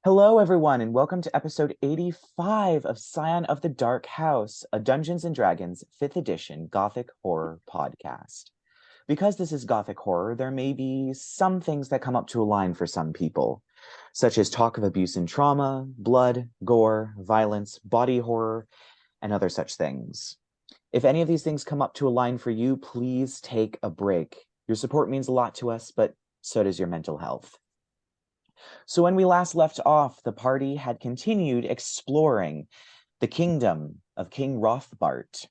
Hello, everyone, and welcome to episode 85 of Scion of the Dark House, a Dungeons & Dragons 5th edition Gothic horror podcast. Because this is Gothic horror, there may be some things that come up to align for some people, such as talk of abuse and trauma, blood, gore, violence, body horror, and other such things. If any of these things come up to align for you, please take a break. Your support means a lot to us, but so does your mental health. So when we last left off, the party had continued exploring the kingdom of King Rothbart.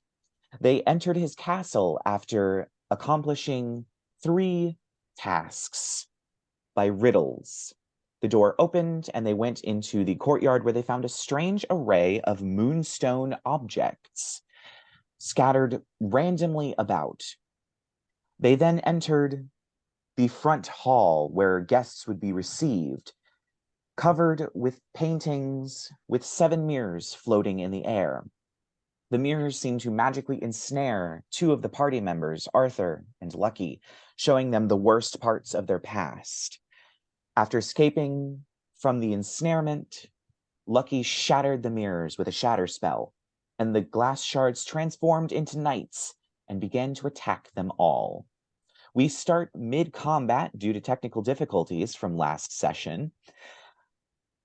They entered his castle after accomplishing 3 tasks by riddles. The door opened and they went into the courtyard where they found a strange array of moonstone objects scattered randomly about. They then entered the front hall where guests would be received, covered with paintings with 7 mirrors floating in the air. The mirrors seemed to magically ensnare 2 of the party members, Arthur and Lucky, showing them the worst parts of their past. After escaping from the ensnarement, Lucky shattered the mirrors with a shatter spell, and the glass shards transformed into knights and began to attack them all. We start mid-combat due to technical difficulties from last session.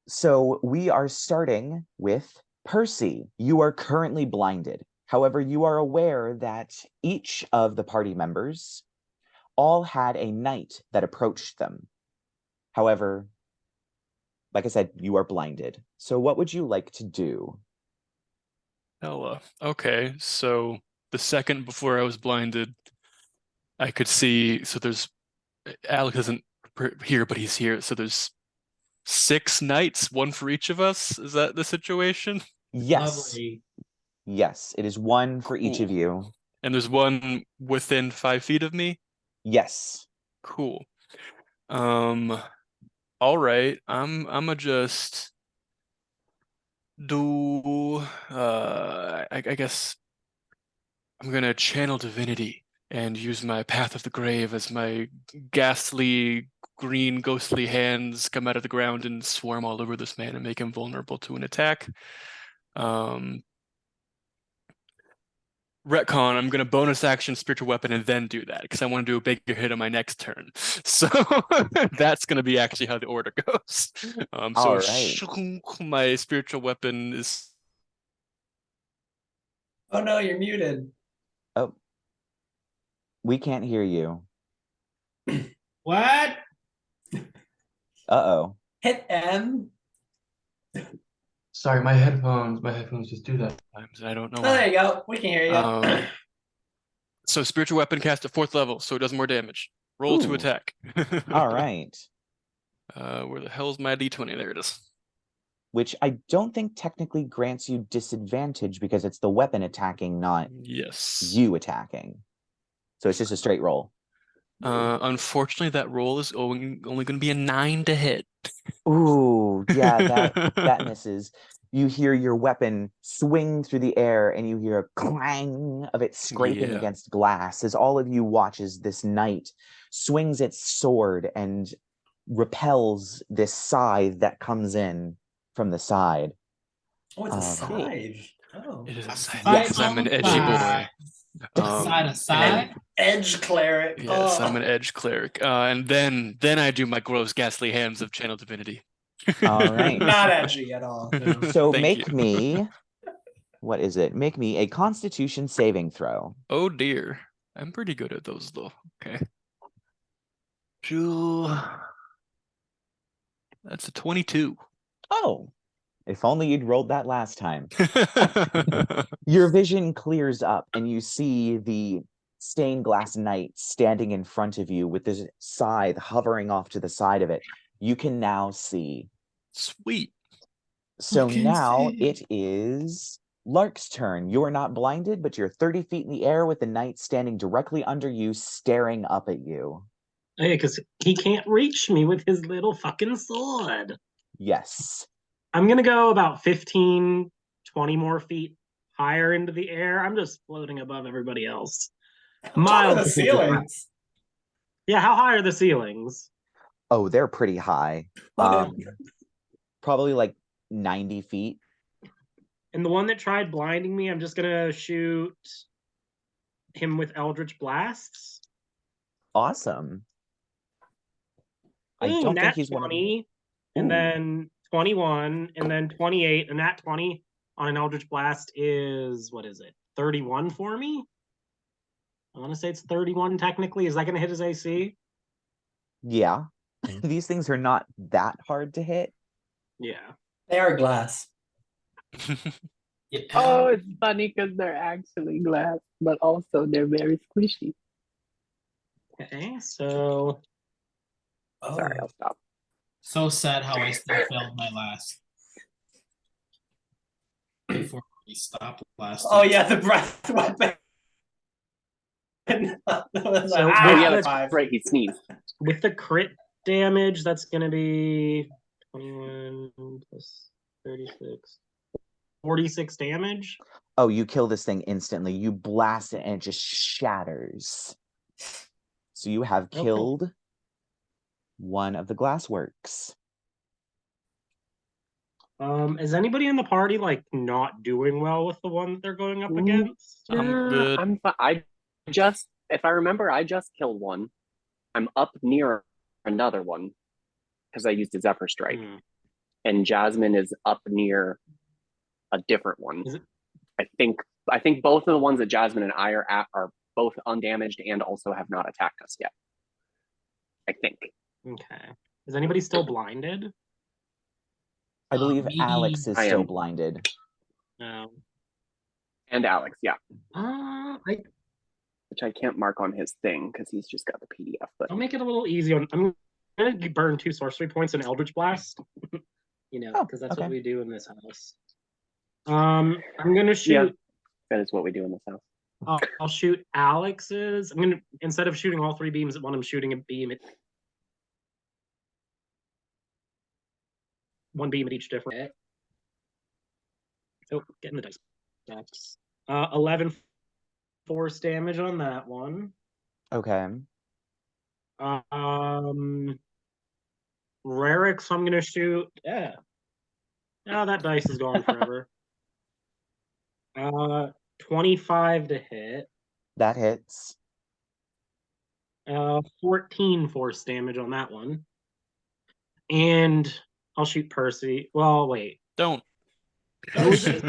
So we are starting with Percy. You are currently blinded. However, you are aware that each of the party members all had a knight that approached them. However, like I said, you are blinded. So what would you like to do? Ella. Okay, so the second before I was blinded, I could see. So there's Alec isn't here, but he's here. So there's 6 knights, one for each of us. Is that the situation? Yes. Lovely. Yes, it is 1 for each of Cool. you. And there's one within 5 feet of me. Yes. Cool. All right. I'ma just do. I guess I'm gonna channel divinity and use my Path of the Grave as my ghastly green ghostly hands come out of the ground and swarm all over this man and make him vulnerable to an attack. Retcon, I'm gonna bonus action spiritual weapon and then do that because I want to do a bigger hit on my next turn. So that's gonna be actually how the order goes. All right. My spiritual weapon is. Oh no, you're muted. Oh, we can't hear you. What? Uh-oh. Hit M. Sorry, my headphones just do that. I don't know Oh, there why. you go. We can hear you. So spiritual weapon cast at 4th level, so it does more damage. Roll to Ooh. attack. All right. Where the hell's my d20? There it is. Which I don't think technically grants you disadvantage because it's the weapon attacking, not Yes. you attacking. So it's just a straight roll. Unfortunately, that roll is only going to be a 9 to hit. Ooh, yeah, that misses. You hear your weapon swing through the air and you hear a clang of it scraping Yeah. against glass as all of you watch as this knight swings its sword and repels this scythe that comes in from the side. Oh, it's a Cool. scythe. Oh. It is a scythe. Yes. Yes, I'm an edgy boy. Side to side. An edge cleric. Yes, Oh. I'm an edge cleric. And then I do my gross, ghastly hands of channel divinity. All right. Not edgy at all. No. So Thank make you. me, what is it? Make me a Constitution saving throw. Oh dear. I'm pretty good at those though. Okay. That's a 22. Oh, if only you'd rolled that last time. Your vision clears up and you see the stained glass knight standing in front of you with this scythe hovering off to the side of it. You can now see. Sweet. So You can now see. it is Lark's turn. You are not blinded, but you're 30 feet in the air with the knight standing directly under you, staring up at you. Hey, because he can't reach me with his little fucking sword. Yes. I'm going to go about 15, 20 more feet higher into the air. I'm just floating above everybody else. Top of Mild. the ceilings. Yeah, how high are the ceilings? Oh, they're pretty high. probably like 90 feet. And the one that tried blinding me, I'm just gonna shoot him with Eldritch Blasts. Awesome. I Ooh, don't nat think he's one of 20, and Ooh. then 21, and then 28. And nat 20 on an Eldritch Blast is, what is it, 31 for me? I want to say it's 31 technically. Is that going to hit his AC? Yeah. These things are not that hard to hit. Yeah. They are glass. Yeah. Oh, it's funny because they're actually glass, but also they're very squishy. Okay, so Oh, Sorry, I'll stop. So sad how I still failed my last. Before we stopped last. oh yeah, the breath weapon. So Oh yeah, with that's right. He sneezed. with the crit damage, that's going to be 21 plus 36. 46 damage. Oh, you kill this thing instantly. You blast it and it just shatters. So you have Okay. killed one of the glassworks. Is anybody in the party like not doing well with the one that they're going up against? I'm good. I'm I just, if I remember, I just killed one. I'm up near another one because I used a Zephyr Strike, and Jasmine is up near a different one. Is it? I think both of the ones that Jasmine and I are at are both undamaged and also have not attacked us yet. I think. Okay. Is anybody still blinded? I believe Me, Alex is I still am. blinded. No. And Alex, yeah, Which I can't mark on his thing because he's just got the PDF. But I'll make it a little easy. I'm gonna burn 2 sorcery points in Eldritch Blast. You know, Oh, because that's okay. what we do in this house. I'm gonna shoot. Yeah. that is what we do in this house. I'll shoot Alex's. I'm gonna, instead of shooting all 3 beams at one, I'm shooting a beam at one beam at each different. Oh, getting the dice. That's 11 force damage on that one. Okay. Rerek, so I'm gonna shoot. Yeah. Oh, that dice is gone forever. 25 to hit. That hits. 14 force damage on that one. And I'll shoot Percy. Well, wait. Don't Percy.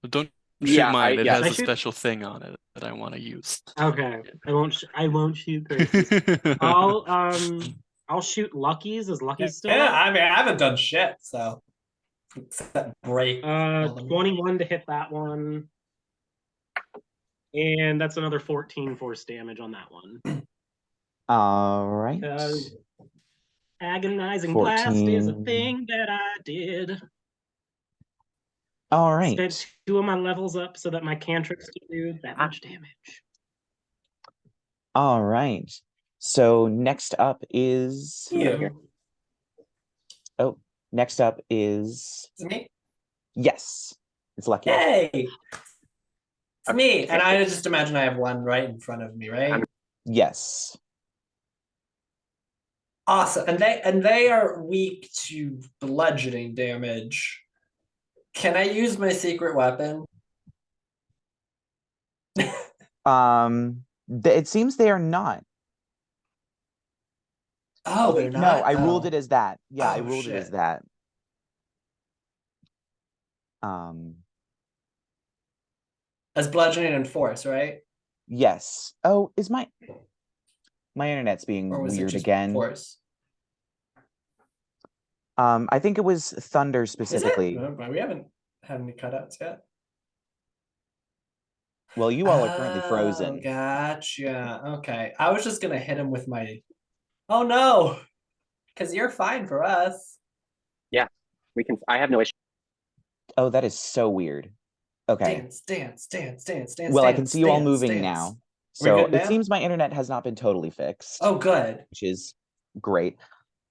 don't shoot Yeah, mine. It yeah. has I a shoot- special thing on it that I want to use. Okay. I won't shoot Percy. I'll shoot Lucky's. Is Lucky still Yeah, up? I mean, I haven't done shit, so except break. all them. 21 to hit that one. And that's another 14 force damage on that one. All right. Because agonizing blast is a thing that I did. All right. Spent 2 of my levels up so that my cantrips can do that much damage. All right. So next up is You. next up is It's me? yes. It's Lucky. Yay! It's me. And I just imagine I have one right in front of me, right? Yes. Awesome. And they are weak to bludgeoning damage. Can I use my secret weapon? It seems they are not. Oh, wait, they're no, not? I ruled Oh. it as that. Yeah, I Oh, ruled it as shit. that. As bludgeoning and force, right? Yes. Oh, is my internet's being Or was it weird just again? force? I think it was thunder Is specifically. it? We haven't had any cutouts yet. Well, you all are currently Oh, frozen. gotcha. Okay. I was just gonna hit him with my. Oh no! Because you're fine for us. We can. I have no issue. Oh, that is so weird. Okay. Dance. Well, I can see you all moving now. We're So good it now? seems my internet has not been totally fixed, Oh, good. which is great.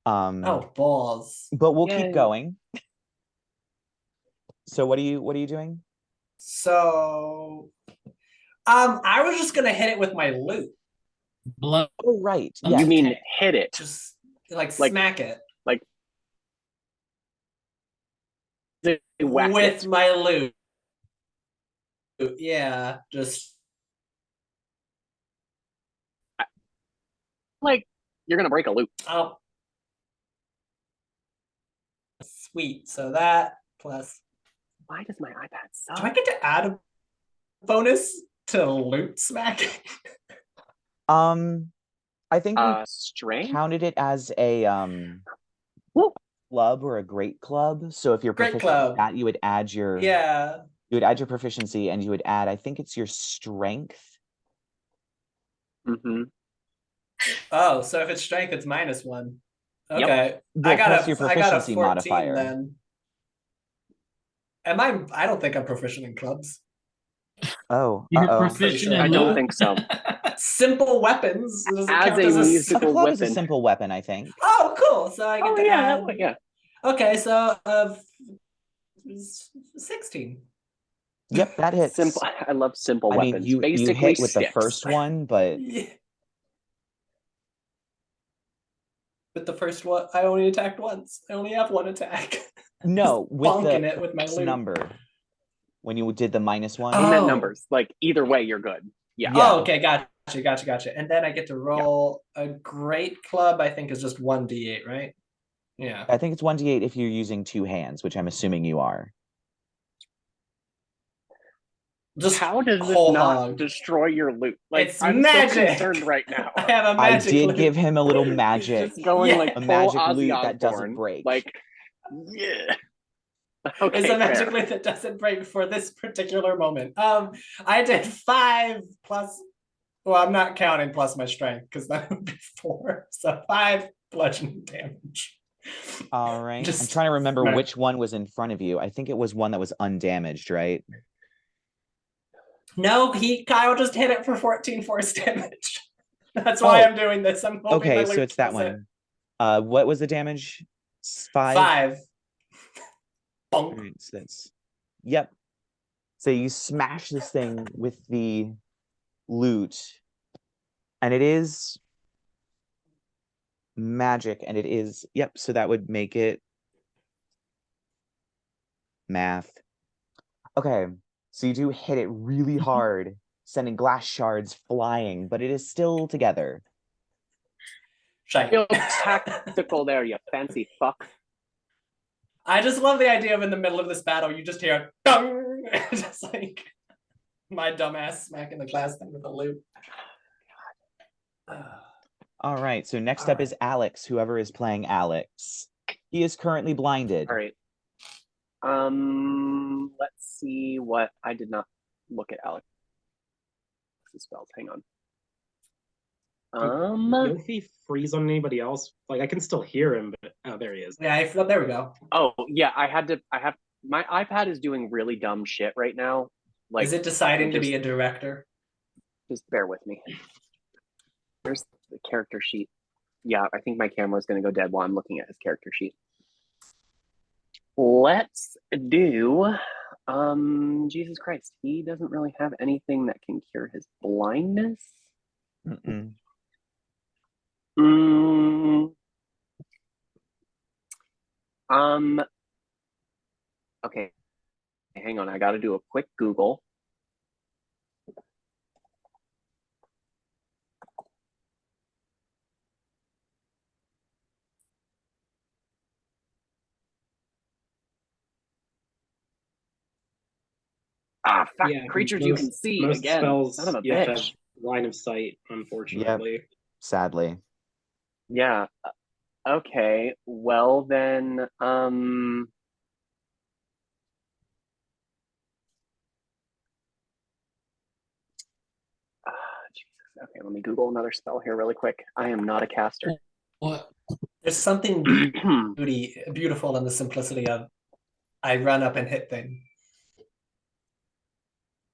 Oh, balls. But we'll Yay. keep going. So what are you doing? So, I was just gonna hit it with my loot. Blood. Oh, right. You Yes. You mean hit it? Just like Like- smack it. whack with it. my loot. Yeah, just Like, you're gonna break a loop. oh, sweet. So that plus. Why does my iPad suck? Do I get to add a bonus to loot smacking? I think we Strength? counted it as a Woo. club or a great club. So if you're Great proficient club. with that, you would add your Yeah. you would add your proficiency, and you would add, I think it's your strength. Mm-hmm. Oh, so if it's strength, it's -1. Yep. Okay. Well, I got plus a your I got a proficiency 14 modifier. then. I don't think I'm proficient in clubs. Oh, You're uh-oh. proficient sure. in I don't loot? think so. Simple weapons. Does it As count a as a A musical club is a weapon. simple weapon, I think. Oh, cool. So I get Oh to yeah, add. that way, yeah. Okay, so 16. Yep, that hits. Simple. I love simple I mean, weapons. you Basically, hit with the sticks. first one, but Yeah. But the first one, I only attacked once. I only have one attack. no, with bonking the it with my first loot. number. When you did the -1. He meant Oh. numbers. Like either way, you're good. Yeah. Yeah. Oh, okay, gotcha. And then I get to roll a great club. I think is just 1d8, right? Yeah. I think it's 1d8 if you're using two hands, which I'm assuming you are. Just How does this whole not hog. destroy your loot? Like It's I'm magic. so concerned right now. I have a I magic. did loot. give him a little magic. Just going Yeah. like A full magic Ozzy loot that doesn't Osbourne. break. Like, yeah. Okay, It's a magic fair. loot that doesn't break for this particular moment. I did 5 plus. Well, I'm not counting plus my strength because that would be 4. So 5 bludgeoning damage. All right. I'm Just trying to remember smack. which one was in front of you. I think it was one that was undamaged, right? No, Kyle just hit it for 14 force damage. That's why I'm doing this. I'm hoping my Okay, so loot it's that kills it. one. What was the damage? 5? 5. All Bonk. right, so that's yep. So you smash this thing with the loot, and it is magic, and it is yep. So that would make it math. Okay, so you do hit it really hard, sending glass shards flying, but it is still together. Shite. Real tactical there, you fancy fuck. I just love the idea of in the middle of this battle, you just hear dong, just like my dumbass smacking the glass thing with a loot. All right, so next up is Alex, whoever is playing Alex. He is currently blinded. All right. Let's see what I did not look at Alex's spells. Hang on. Yofi freeze on anybody else? Like I can still hear him, but oh, there he is. Yeah, there we go. Oh yeah, I have my iPad is doing really dumb shit right now. Like, is it deciding to be a director? Just bear with me. There's the character sheet. Yeah, I think my camera is going to go dead while I'm looking at his character sheet. Let's do. Jesus Christ, he doesn't really have anything that can cure his blindness. Mm-mm. Okay, hang on. I got to do a quick Google. Ah, fuck. Yeah, Creatures you can see most again. spells Son of a you have to have bitch. line of sight, unfortunately. Sadly. Yeah. Okay. Well then, Jesus. Okay, let me Google another spell here really quick. I am not a caster. What? There's something beautiful in the simplicity of I run up and hit things.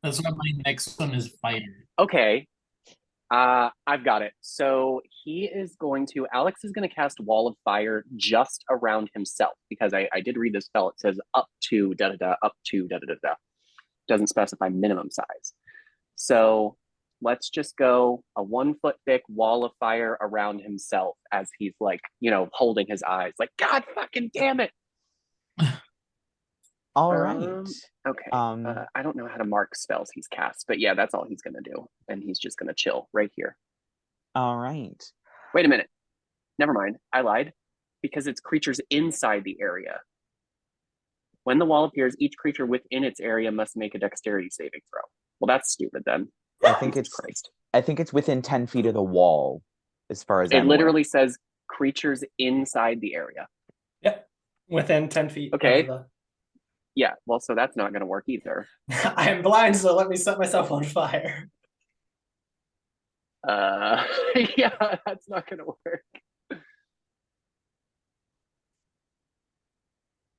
That's why my next one is fighter. Okay. I've got it. So Alex is going to cast Wall of Fire just around himself because I did read this spell. It says up to da-da-da, up to da-da-da-da. Doesn't specify minimum size. So let's just go a 1 foot thick wall of fire around himself as he's like, holding his eyes like, God fucking damn it. All right. Okay. Um, I don't know how to mark spells he's cast, but yeah, that's all he's gonna do, and he's just gonna chill right here. all right. Wait a minute. Never mind. I lied, because it's creatures inside the area. When the wall appears, each creature within its area must make a dexterity saving throw. Well, that's stupid then. I think Jesus it's Christ. I think it's within 10 feet of the wall, as far as It I'm aware. literally says creatures inside the area. Yep. Within 10 feet. Okay. Of the... Yeah, well, so that's not going to work either. I am blind, so let me set myself on fire. Yeah, that's not going to work.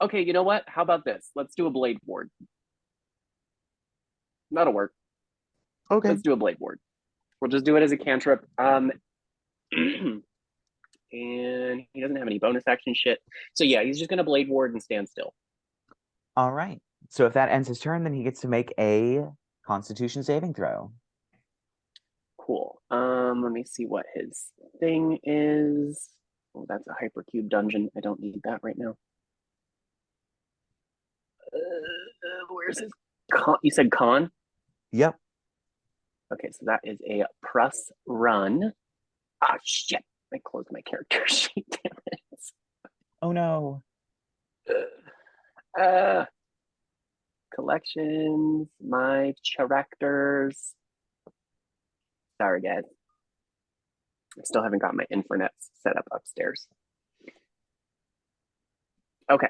Okay, you know what? How about this? Let's do a blade ward. That'll work. Okay. Let's do a blade ward. We'll just do it as a cantrip. And he doesn't have any bonus action shit. So yeah, he's just gonna blade ward and stand still. All right. So if that ends his turn, then he gets to make a Constitution saving throw. Cool. Let me see what his thing is. Oh, that's a hypercube dungeon. I don't need that right now. Where's his con? You said con? Yep. Okay, so that is a press run. Ah, shit. I closed my character sheet. Damn it. Oh no. Collections, my characters. Sorry, guys. I still haven't got my Infernet set up upstairs. Okay.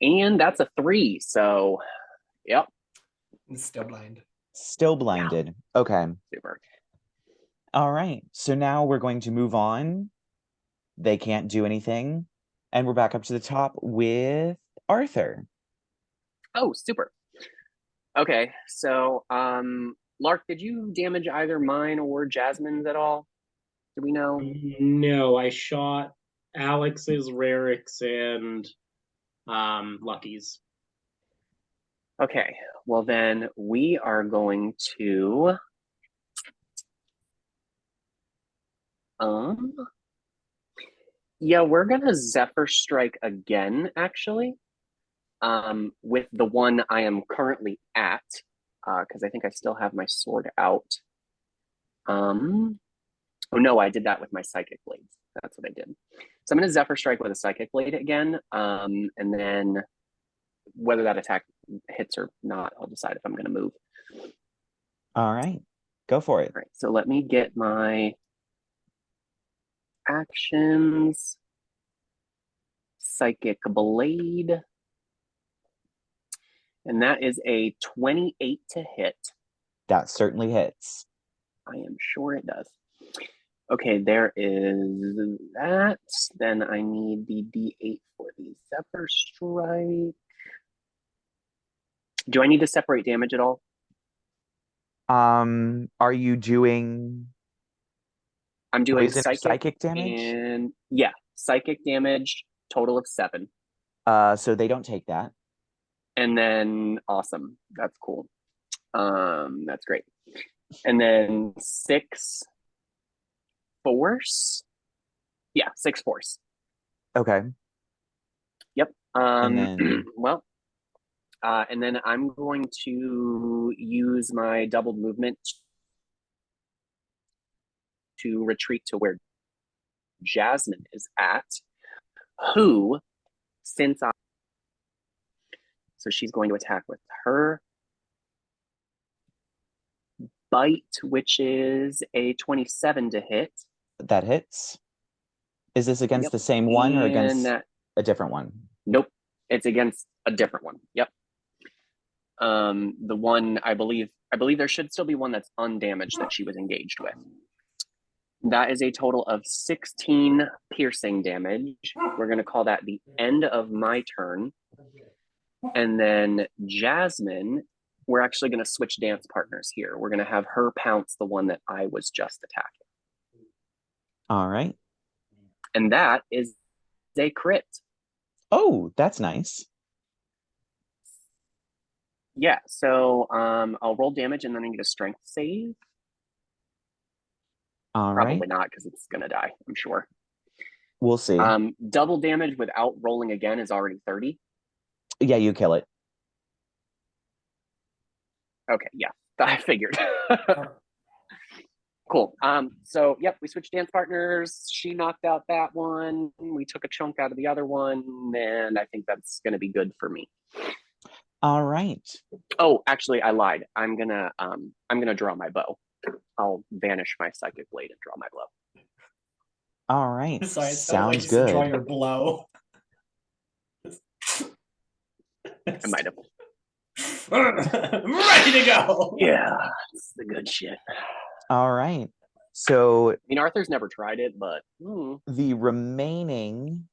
And that's a 3, so yep. I'm still blind. Still blinded. Okay. Super. All right. So now we're going to move on. They can't do anything. And we're back up to the top with Arthur. Oh, super. Okay, so Lark, did you damage either mine or Jasmine's at all? Do we know? No, I shot Alex's, Rerek's, and Lucky's. Okay, well then we are going to yeah, we're gonna Zephyr Strike again, actually. With the one I am currently at, because I think I still have my sword out. Oh no, I did that with my Psychic Blades. That's what I did. So I'm gonna Zephyr Strike with a Psychic Blade again, and then whether that attack hits or not, I'll decide if I'm gonna move. All right. Go for it. All right, so let me get my actions. Psychic Blade. And that is a 28 to hit. That certainly hits. I am sure it does. Okay, there is that. Then I need the D8 for the Zephyr Strike. Do I need to separate damage at all? Are you doing I'm doing poison or psychic damage? And yeah, psychic damage, total of 7. So they don't take that. And then awesome. That's cool. That's great. And then 6 force. Yeah, 6 force. Okay. Yep. And then well, and then I'm going to use my doubled movement to retreat to where Jasmine is at, who, since I, so she's going to attack with her bite, which is a 27 to hit. that hits. Is this against Yep. the same one or against that, a different one? Nope, it's against a different one. Yep. The one I believe there should still be one that's undamaged that she was engaged with. That is a total of 16 piercing damage. We're going to call that the end of my turn. And then Jasmine, we're actually going to switch dance partners here. We're going to have her pounce the one that I was just attacking. All right. And that is a crit. Oh, that's nice. Yeah, so I'll roll damage and then I need a strength save. All Probably right. not, because it's going to die, I'm sure. We'll see. Double damage without rolling again is already 30. Yeah, you kill it. Okay, yeah, I figured. Cool. So yep, we switched dance partners. She knocked out that one. We took a chunk out of the other one, and I think that's gonna be good for me. All right. Oh, actually, I lied. I'm gonna draw my bow. I'll vanish my psychic blade and draw my bow. All right. Sorry, it sounded like Sounds you said draw good. your blow. I might have. Ready to go. Yeah, it's the good shit. All right. So I mean, Arthur's never tried it, but the remaining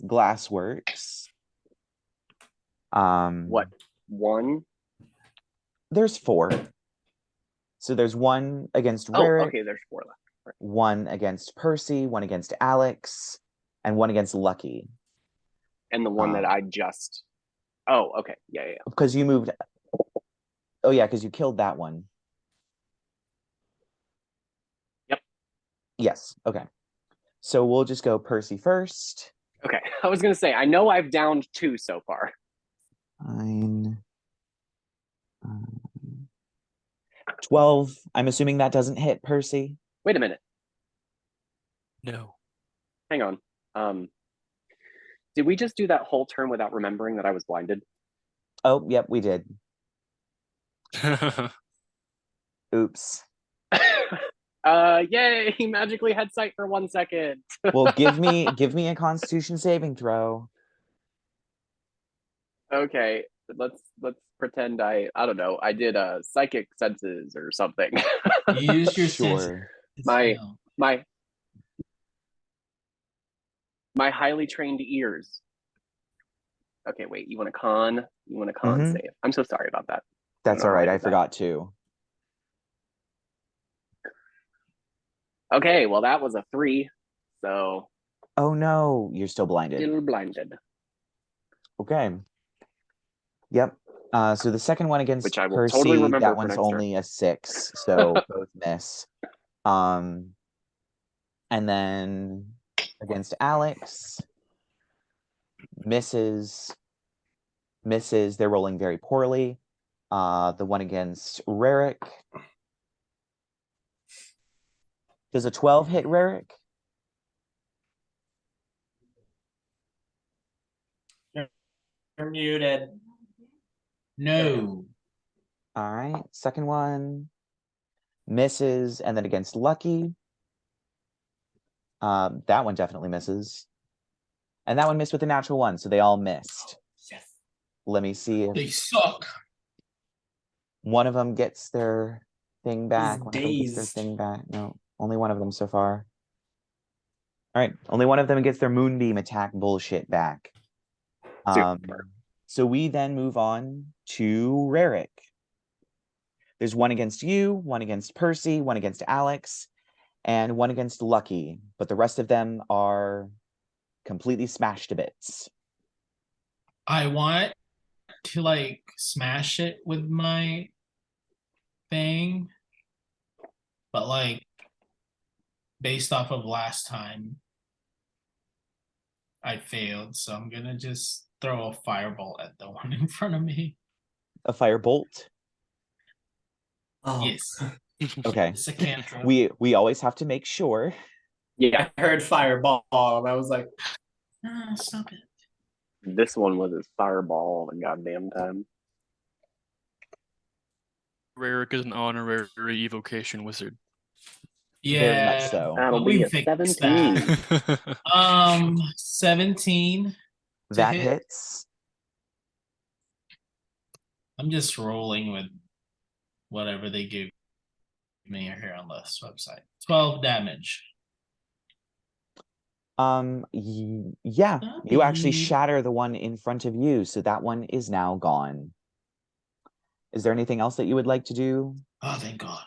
glassworks. What? One? There's 4. So there's one against Oh, Rerek, okay. There's 4 left. Right. one against Percy, one against Alex, and one against Lucky. And the one that I just. Oh, okay. Yeah. Because you moved. Oh yeah, because you killed that one. Yep. Yes. Okay. So we'll just go Percy first. Okay. I was gonna say I know I've downed 2 so far. Fine. 12. I'm assuming that doesn't hit Percy. Wait a minute. No. Hang on. Did we just do that whole turn without remembering that I was blinded? Oh, yep, we did. Oops. Yay! He magically had sight for 1 second. Well, give me a Constitution saving throw. Okay, let's pretend I don't know. I did psychic senses or something. You use your Sure. senses. My highly trained ears. Okay, wait. You want a con? You want a con Mhm. save? I'm so sorry about that. That's all right. I forgot to. Okay, well that was a 3. So. Oh no, you're still blinded. Still blinded. Okay. Yep. So the second one against Which I will Percy, totally remember that for one's next turn. only a 6, so both miss. And then against Alex, misses. They're rolling very poorly. The one against Rerek. Does a 12 hit Rerek? You're muted. No. All right. Second one misses, and then against Lucky. That one definitely misses. And that one missed with a natural 1, so they all missed. Yes. Let me see if They suck. one of them gets their thing back. One of them gets their dazed. thing back. No, only one of them so far. All right, only one of them gets their moonbeam attack bullshit back. Super. So we then move on to Rerek. There's one against you, one against Percy, one against Alex, and one against Lucky. But the rest of them are completely smashed to bits. I want to like smash it with my thing, but like based off of last time, I failed, so I'm gonna just throw a fireball at the one in front of me. A firebolt. Oh. Yes, Okay. it's a cantrip. We always have to make sure. Yeah, I heard fireball, and I was like, Ah, stop it. this one was his fireball all the goddamn time. Rerek is an honorary evocation wizard. Yeah, Very much so. That'll but be we a fixed 17. that. 17. That hit. hits. I'm just rolling with whatever they give me here on this website. 12 damage. Yeah, you actually shatter the one in front of you, so that one is now gone. Is there anything else that you would like to do? Oh, thank God.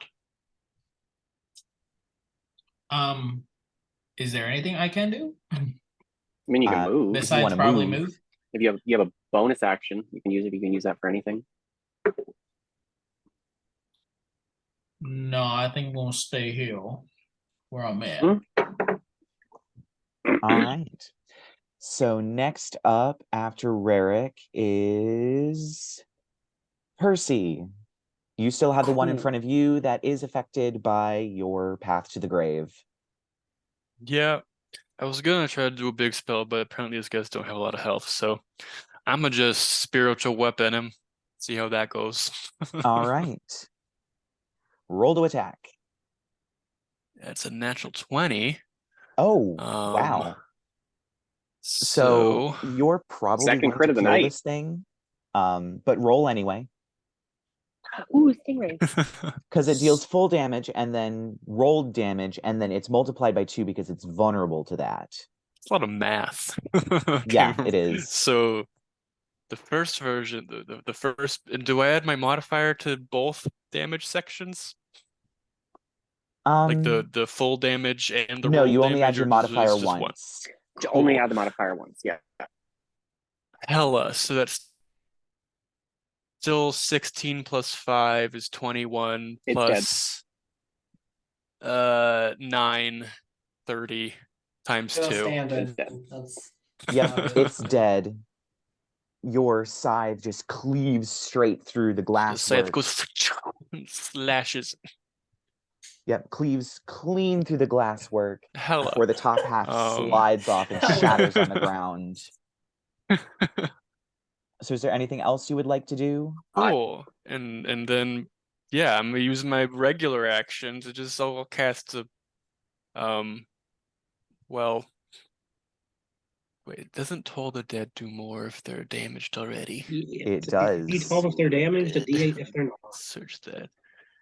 Is there anything I can do I mean, you can move. besides wanna probably move. move? If you have a bonus action, you can use it. You can use that for anything. No, I think we'll stay here where I'm at. All right. So next up after Rerek is Percy. You still have the one in Cool. front of you that is affected by your path to the grave. Yeah, I was gonna try to do a big spell, but apparently these guys don't have a lot of health, so I'm gonna just spiritual weapon him. See how that goes. All right. Roll to attack. That's a natural 20. Oh, Um, wow. So So you're probably Second going crit to of the kill night. this thing, but roll anyway. Ooh, stingray. Because it deals full damage and then rolled damage, and then it's multiplied by 2 because it's vulnerable to that. It's a lot of math. Yeah, Okay, it is. So the first version, the first, do I add my modifier to both damage sections? Like the full damage and the no, roll you only add damage, your or modifier just one? once. Only Cool. add the modifier once. Yeah. Hella. So that's still 16 plus 5 is 21 It's plus 9, 30 times Still 2. standing. It's dead. That's Yep, it's dead. Your scythe just cleaves straight through the The scythe glasswork. goes slashes. Yep, cleaves clean through the glasswork Hella. before the top half slides off and Hella. shatters on the ground. So is there anything else you would like to do? Cool. And then yeah, I'm gonna use my regular action to just I'll cast a well wait, doesn't Toll the Dead do more if they're damaged already? It does. D12 if they're damaged, a D8 if they're not. Search that.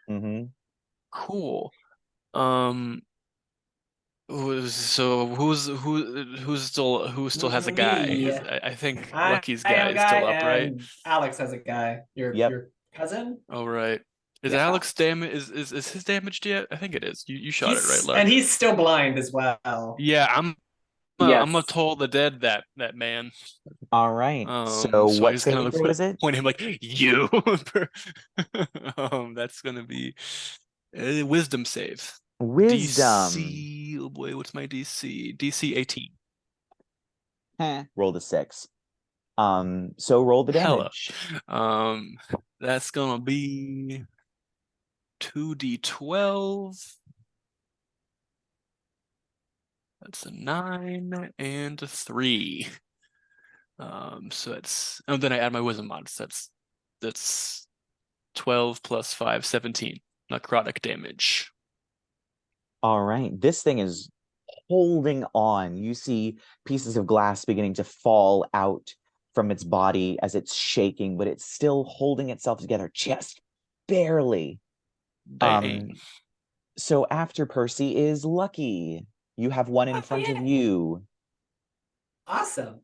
Mm-hmm. Cool. Who still has a guy? Me. I think I Lucky's have guy a is guy still up, right? and Alex has a guy. Your Yep. cousin? Oh right. Is Yeah. Alex damage is his damaged yet? I think it is. You shot it right, Lark. And he's still blind as well. Yeah, I'm Yes. gonna Toll the Dead that man. All right. So So what he's gonna saving throw is it? point him like you. That's gonna be a wisdom save. Wisdom. DC. Oh boy, what's my DC? DC 18. Roll the 6. So roll the Hella. damage. That's gonna be 2d12. That's a 9 and a 3. So that's then I add my wisdom mods. That's 12 plus 5, 17 necrotic damage. All right. This thing is holding on. You see pieces of glass beginning to fall out from its body as it's shaking, but it's still holding itself together just barely. Dang. So after Percy is Lucky. You have one in front of you. Awesome.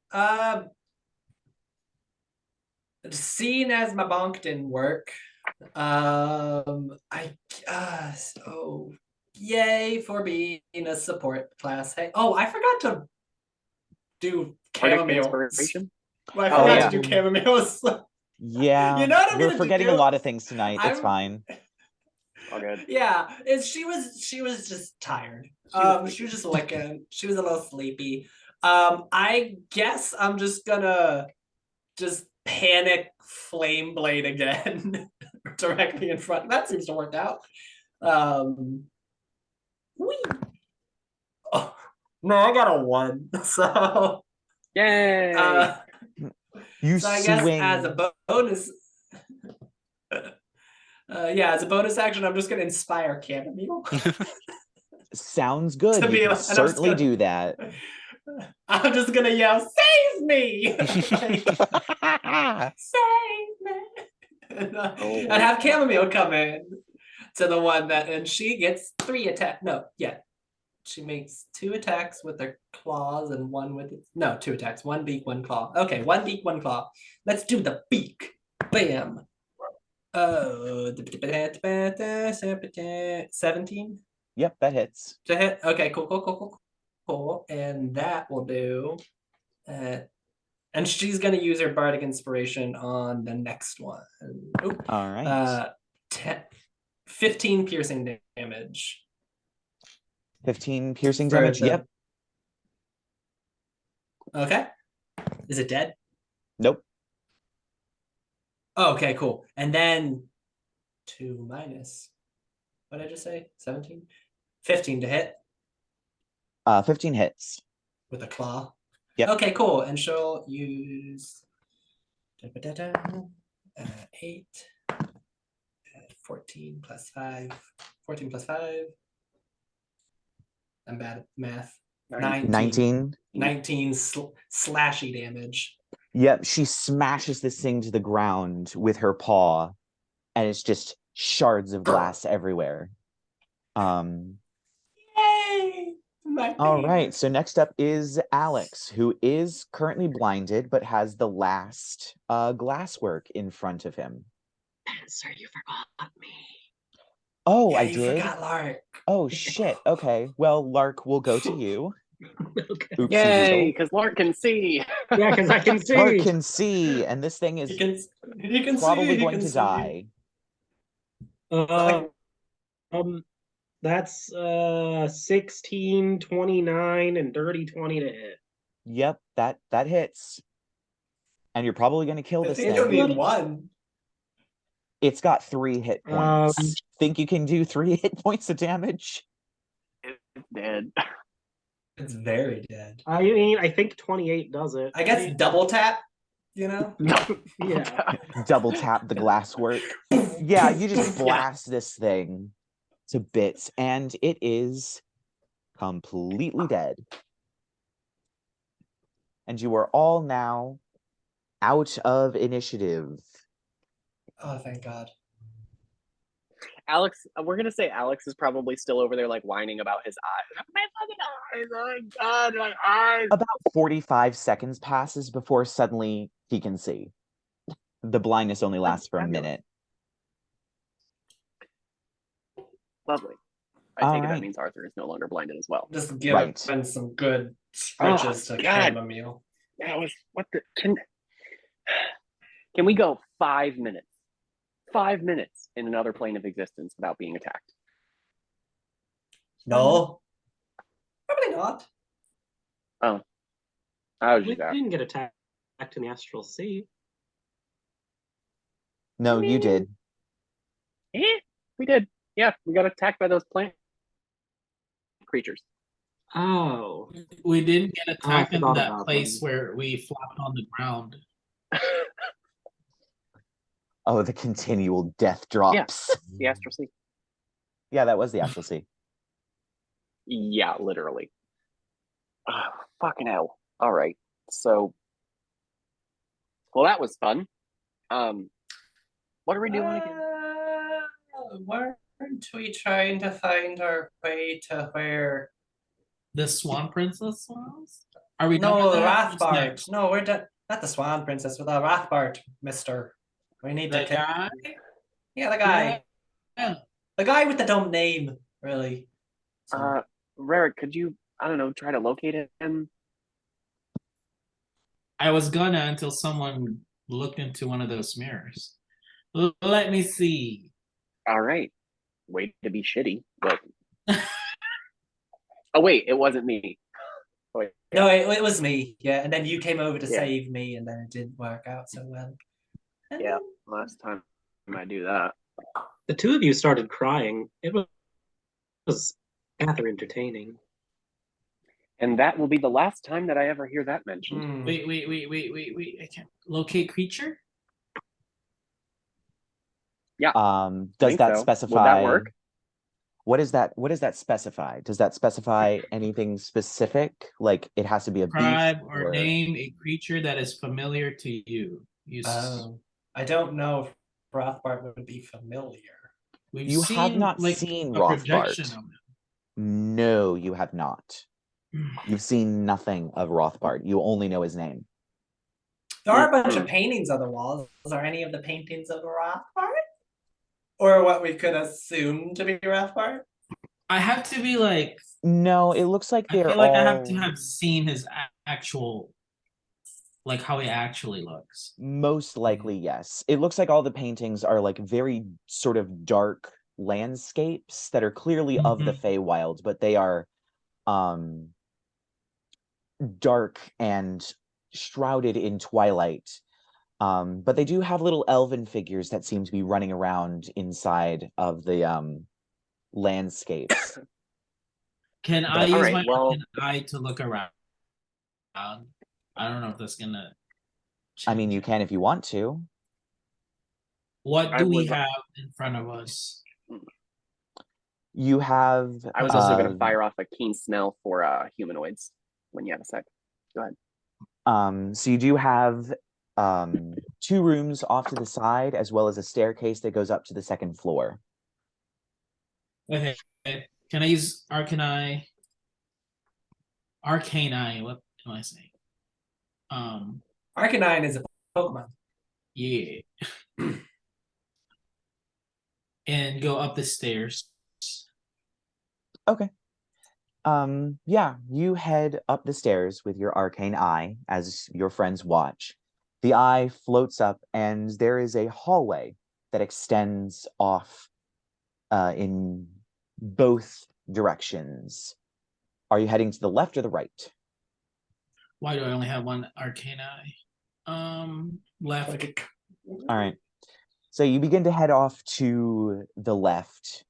Seeing as my bonk didn't work, so yay for being a support class. Hey, I forgot to do Bardic chamomile. inspiration. Well, I Oh, forgot yeah. to do chamomile. Yeah, You know what I'm we're gonna forgetting do? a lot of things tonight. It's fine. All good. Yeah, she was just tired. She was just licking. She was a little sleepy. I guess I'm just gonna panic flame blade again directly in front. That seems to work out. Whee! Oh, no, I got a 1. So Yay! You so I guess swing. as a bonus. As a bonus action, I'm just gonna inspire chamomile. Sounds good. To You be can like- and I'm just certainly gonna- do that. I'm just gonna yell, "Save me!" Save me! And have chamomile come in to the one and she gets 3 attack. No, yeah. She makes 2 attacks with her claws and 1 with no 2 attacks. 1 beak, 1 claw. Okay, 1 beak, 1 claw. Let's do the beak. Bam. 17 Yep, that hits. to hit. Okay, cool. And that will do. And she's gonna use her bardic inspiration on the next one. Oop. All right. 15 piercing damage. 15 piercing For damage. the- Yep. Okay. Is it dead? Nope. Oh, okay, cool. And then 2 minus. What did I just say? 17? 15 to hit 15 hits. with a claw. Yep. Okay, cool. And she'll use 8, 14 plus 5. 14 plus 5. I'm bad at math. 19. 19 slashy damage. Yep, she smashes this thing to the ground with her paw, and it's just shards of glass everywhere. Yay! All right, so next up is Alex, who is currently blinded, but has the last glasswork in front of him. Sir, you forgot me. Oh, Yeah, I you did? forgot Lark. Oh, shit. Okay, well, Lark, will go to you. Okay. Oopsie Yay, doodle. because Lark can see. Yeah, because I can see. Lark can see, and this thing is He can probably see, he going can to see. die. That's 16, 29, and dirty 20 to hit. Yep, that hits. And you're probably going to kill I this think thing. you'll need 1. It's got 3 hit points. Think you can do 3 hit points of damage? It's dead. It's very dead. I mean, I think 28 does it. I guess double tap, you know? Yeah. Double tap the glasswork. Yeah, you just blast this thing to bits, and it is completely dead. And you are all now out of initiative. Oh, thank God. Alex, we're gonna say Alex is probably still over there, like whining about his eyes. My fucking eyes! Oh my God, my eyes! About 45 seconds passes before suddenly he can see. The blindness only lasts for a minute. Lovely. I take it that means Arthur is no longer blinded as well. Just give him some good scritches to God. chamomile. That was what the can we go 5 minutes? 5 minutes in another plane of existence without being attacked. No. Probably not. Oh. I was We just asking. didn't get attacked in the Astral Sea. No, you did. We did. Yeah, we got attacked by those plant creatures. Oh. We didn't get attacked in forgot that about place them. where we flopped on the ground. Oh, the continual death drops. The Astral Sea. Yeah, that was the Astral Sea. Yeah, literally. Oh, fucking hell. All right. So, well, that was fun. What are we doing again? Weren't we trying to find our way to where? The Swan Princess was? Are we No, done with the that? What's Rothbart. next? No, we're done. Not the Swan Princess, but the Rothbart, mister. We need The to kill. guy? Yeah, the guy. Yeah. The guy with the dumb name, really. So, Rerek, could you, I don't know, try to locate him? I was gonna until someone looked into one of those mirrors. Let me see. All right. Way to be shitty, but. Oh, wait, it wasn't me. Oh, wait. no, it was me. Yeah, and then you came over to Yeah. save me, and then it didn't work out so well. And Yeah, last time I do that. The two of you started crying. It was rather entertaining. And that will be the last time that I ever hear that mentioned. then- Wait. I can't locate creature? Yeah. Does that so. specify? Would that work? What does that specify? Does that specify anything specific? Like it has to be a Describe beast or name a creature that is familiar to you. I don't know if Rothbart would be familiar. We've You have seen, not like, seen a projection Rothbart. of him. No, you have not. You've seen nothing of Rothbart. You only know his name. There are a bunch of paintings on the walls. Are any of the paintings of Rothbart? Or what we could assume to be Rothbart? I have to be like, No, it looks like I they're feel like all I have to have seen his actual, like how he actually looks. most likely yes. It looks like all the paintings are like very sort of dark landscapes that are clearly of the Feywild, but they are dark and shrouded in twilight. But they do have little elven figures that seem to be running around inside of the landscapes. Can I But- use Alright, my well- arcane eye to look around? I don't know if that's gonna. I mean, change you it. can if you want to. What I do we would- have in front of us? You have. I was also going uh, to fire off a keen smell for humanoids when you have a sec. Go ahead. So you do have 2 rooms off to the side, as well as a staircase that goes up to the second floor. Okay. Can I use arcane eye? Arcane eye. What am I saying? Arcanine is a Pokemon. Yeah. And go up the stairs. Okay. Yeah, you head up the stairs with your arcane eye as your friends watch. The eye floats up, and there is a hallway that extends off in both directions. Are you heading to the left or the right? Why do I only have one arcane eye? Left. Like All right. So you begin to head off to the left.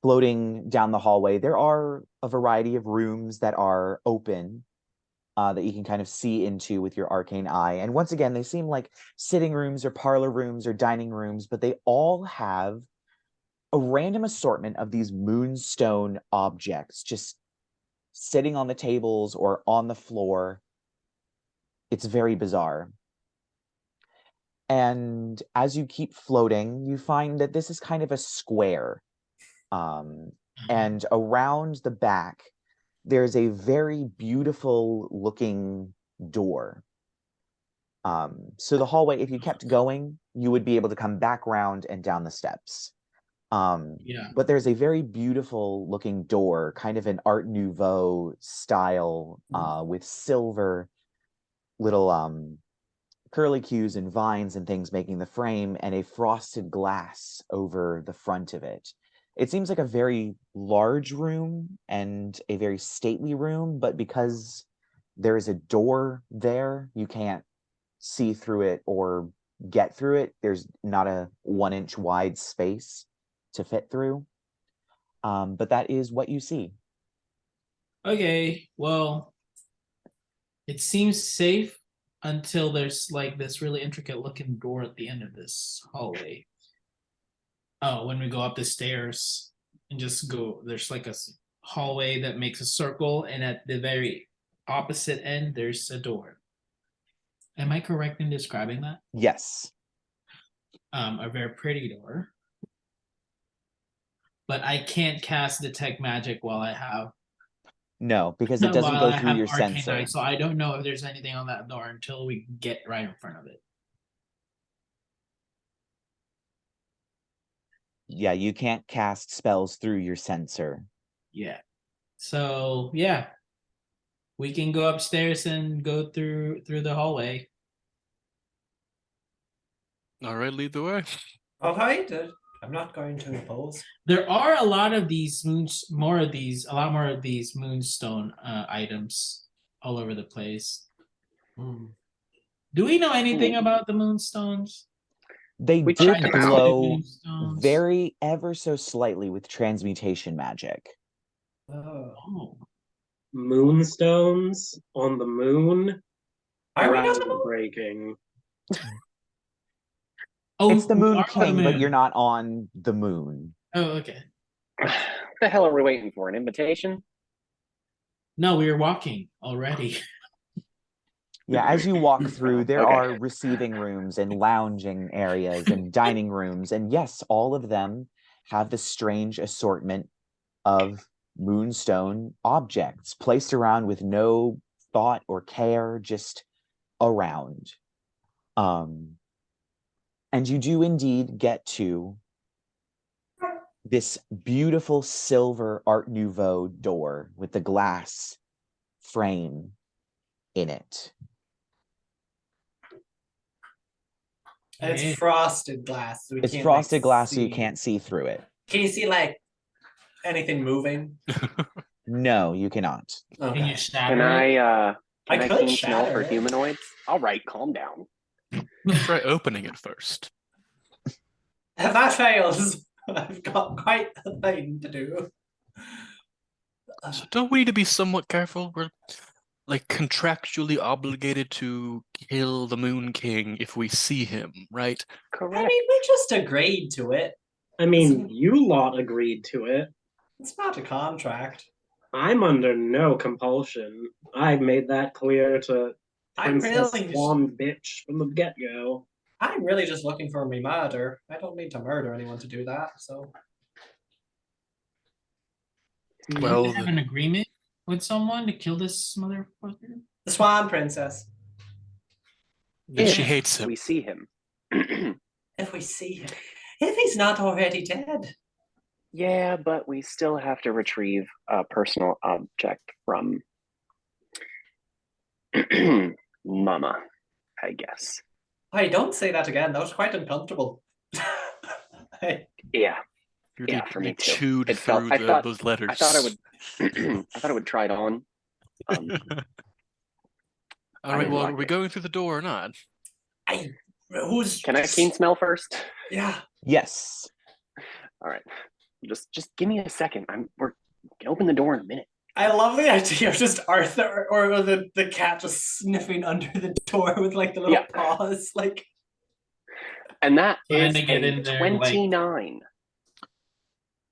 Floating down the hallway, there are a variety of rooms that are open that you can kind of see into with your arcane eye. And once again, they seem like sitting rooms or parlor rooms or dining rooms, but they all have a random assortment of these moonstone objects just sitting on the tables or on the floor. It's very bizarre. And as you keep floating, you find that this is kind of a square. And around the back, there's a very beautiful looking door. So the hallway, if you kept going, you would be able to come back round and down the steps. Yeah. But there's a very beautiful looking door, kind of an Art Nouveau style, with silver little curlicues and vines and things making the frame, and a frosted glass over the front of it. It seems like a very large room and a very stately room, but because there is a door there, you can't see through it or get through it. There's not a 1-inch wide space to fit through. But that is what you see. Okay, well, it seems safe until there's like this really intricate looking door at the end of this hallway. Oh, when we go up the stairs and just go, there's like a hallway that makes a circle, and at the very opposite end, there's a door. Am I correct in describing that? Yes. A very pretty door. But I can't cast detect magic while I have No, because it doesn't while go I through have your arcane sensor. eye, so I don't know if there's anything on that door until we get right in front of it. Yeah, you can't cast spells through your sensor. Yeah. So yeah. We can go upstairs and go through the hallway. All right, lead the way. all right, I'm not going to oppose. There are a lot of these a lot more of these moonstone items all over the place. Do we know anything about the moonstones? They We did checked them out. glow Moonstones? very ever so slightly with transmutation magic. Oh. Oh. Moonstones on the moon. Are we on the moon? Breaking. Oh, It's the we Moon are on the King, but moon. you're not on the moon. Oh, okay. What the hell are we waiting for? An invitation? No, we were walking already. Yeah, as you walk through, there Okay. are receiving rooms and lounging areas and dining rooms. And yes, all of them have the strange assortment of moonstone objects placed around with no thought or care, just around. And you do indeed get to this beautiful silver Art Nouveau door with the glass frame in it. And Yeah. it's frosted glass. So we It's can't, frosted like, glass, so you see. can't see through it. Can you see like anything moving? No, you cannot. Can Okay. you shatter Can I I could keen smell shatter for it. humanoids? All right, calm down. Try opening it first. If that fails, I've got quite a thing to do. So don't we need to be somewhat careful? We're like contractually obligated to kill the Moon King if we see him, right? I Correct. mean, we just agreed to it. I mean, you lot agreed to it. It's not a contract. I'm under no compulsion. I made that clear to I'm Princess really, Swan bitch from the get-go. I'm really just looking for me murder. I don't need to murder anyone to do that. So Do Well, you have an agreement with someone to kill this motherfucker? the Swan Princess. then she If hates him. we see him. If we see him, if he's not already dead. Yeah, but we still have to retrieve a personal object from Mama, I guess. Hey, don't say that again. That was quite uncomfortable. Yeah, You for me too. chewed It felt- through I thought- those letters. I thought I would. I thought I would try it on. All right, didn't well, like are we it. going through the door or not? Who's? Can I keen smell first? Yeah. Yes. All right, just give me a second. We're can open the door in a minute. I love the idea of just Arthur or the cat just sniffing under the door with like the little Yeah. paws, like. And that Trying is to get a in there, like- 29.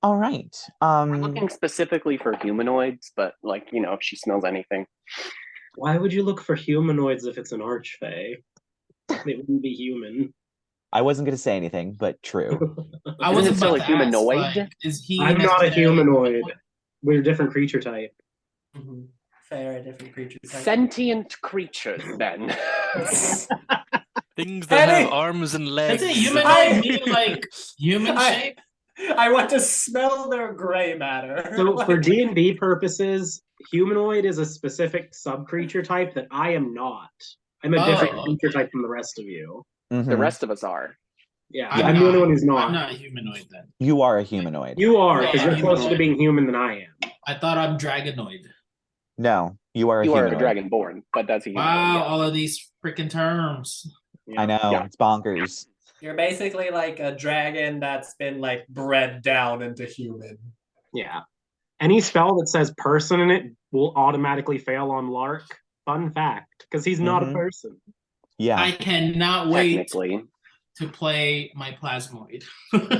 All right. We're looking specifically for humanoids, but like if she smells anything. Why would you look for humanoids if it's an Archfey? It wouldn't be human. I wasn't going to say anything, but true. I Isn't was it about still a to humanoid? ask, like, is he I'm not a necessarily- humanoid. We're a different creature type. Fair, different creatures. Sentient creatures, then. Things that Eddie! have arms and legs. Does a humanoid mean like human I- shape? I want to smell their gray matter. So for D&D purposes, humanoid is a specific sub-creature type that I am not. I'm a different Oh, creature type from the rest of you. The Mhm. rest of us are. Yeah, I'm I'm the only not- one who's I'm not. not humanoid then. You are a humanoid. You are, because Yeah, you're closer to humanoid. being human than I am. I thought I'm dragonoid. No, you are a You are a humanoid. dragonborn, but that's a humanoid. Wow, yeah. all of these freaking terms. Yeah. I know, Yeah. it's bonkers. You're basically like a dragon that's been like bred down into human. Yeah. Any spell that says person in it will automatically fail on Lark. Fun fact, because he's not a Mhm. person. Yeah. I cannot wait Technically. to play my plasmoid.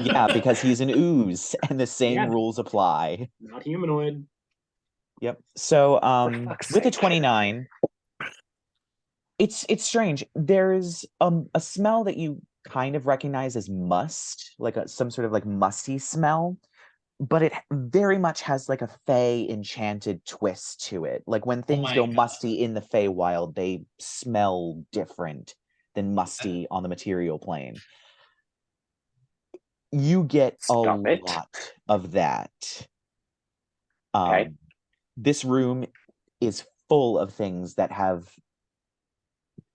Yeah, because he's an ooze and the same Yeah. rules apply. Not humanoid. Yep. So fuck's with a sake. 29, it's strange. There's a smell that you kind of recognize as must, like some sort of like musty smell, but it very much has like a fey enchanted twist to it. Like when things my go God. musty in the Feywild, they smell different than musty on the material plane. You get a Stop it. lot of that. Okay. This room is full of things that have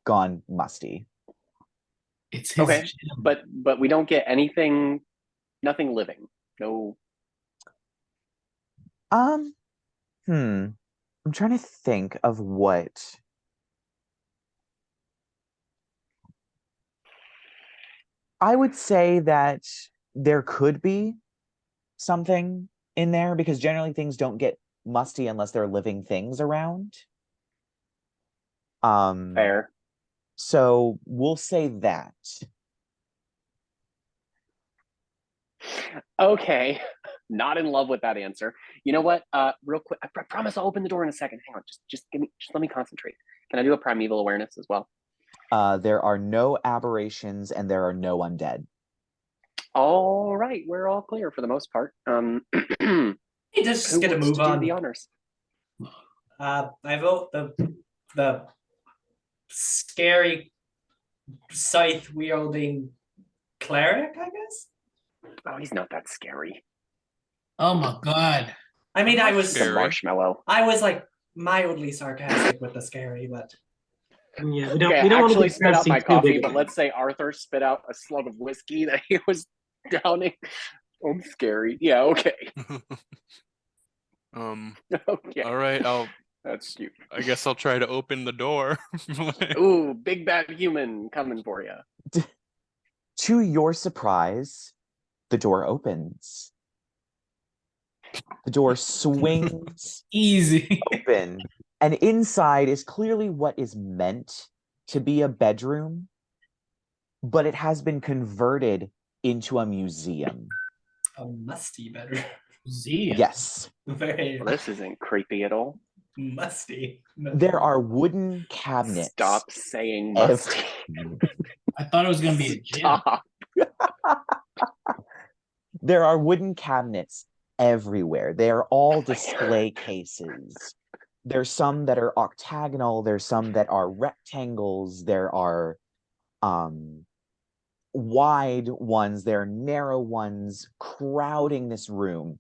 gone musty. It's his Okay, gym. but we don't get anything, nothing living. No. I'm trying to think of what. I would say that there could be something in there because generally things don't get musty unless there are living things around. Fair. So we'll say that. Okay. Not in love with that answer. You know what? Real quick, I promise I'll open the door in a second. Hang on, just let me concentrate. Can I do a primeval awareness as well? There are no aberrations and there are no undead. All right, we're all clear for the most part. He just Who gonna wants move to do on. the honors? I vote the scary scythe wielding cleric, I guess. Oh, he's not that scary. Oh my god. I mean, I was He's a Scary. marshmallow. I was like mildly sarcastic with the scary, but Yeah, we Okay, don't I want to actually get spit out my too coffee, big. but let's say Arthur spit out a slug of whiskey that he was downing. I'm scary. Yeah, okay. Okay. All right, That's cute. I guess I'll try to open the door. Ooh, big bad human coming for you. To your surprise, the door opens. The door swings Easy. open, and inside is clearly what is meant to be a bedroom, but it has been converted into a museum. A musty bedroom. Zia. Yes. Very Well, this isn't creepy at all. musty. There are wooden cabinets. Stop saying ev- musty. I thought it was gonna be a gym. Stop. There are wooden cabinets everywhere. They are all display cases. There's some that are octagonal, there's some that are rectangles, there are wide ones, there are narrow ones crowding this room.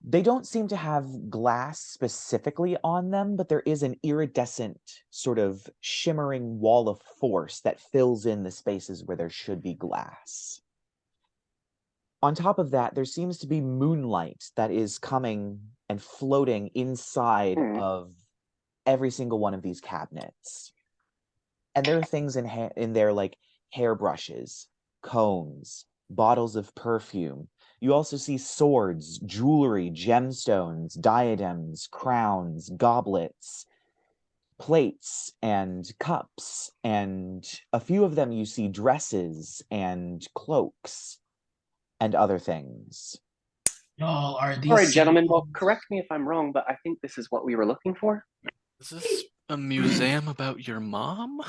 They don't seem to have glass specifically on them, but there is an iridescent sort of shimmering wall of force that fills in the spaces where there should be glass. On top of that, there seems to be moonlight that is coming and floating inside of every single one of these cabinets. And there are things in there like hairbrushes, combs, bottles of perfume. You also see swords, jewelry, gemstones, diadems, crowns, goblets, plates, and cups. And a few of them you see dresses and cloaks and other things. Y'all are these. All right, gentlemen. Well, correct me if I'm wrong, but I think this is what we were looking for. Is this a museum about your mom?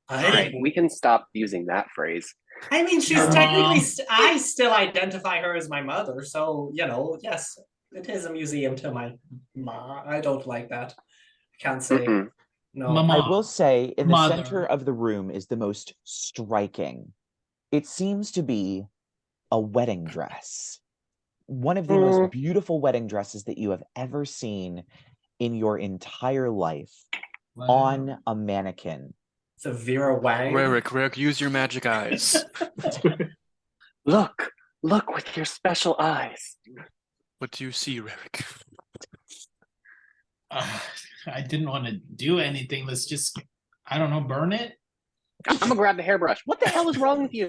All right, we can stop using that phrase. I mean, she's technically. I still identify her as my mother, so yes, it is a museum to my mom. I don't like that. I can't say no. Mama. I will say, in the Mother. center of the room is the most striking. It seems to be a wedding dress. One of the most beautiful wedding dresses that you have ever seen in your entire life on a mannequin. It's a Vera Wang. Rerek, use your magic eyes. Look with your special eyes. What do you see, Rerek? I didn't want to do anything. Let's just, I don't know, burn it. I'm gonna grab the hairbrush. What the hell is wrong with you?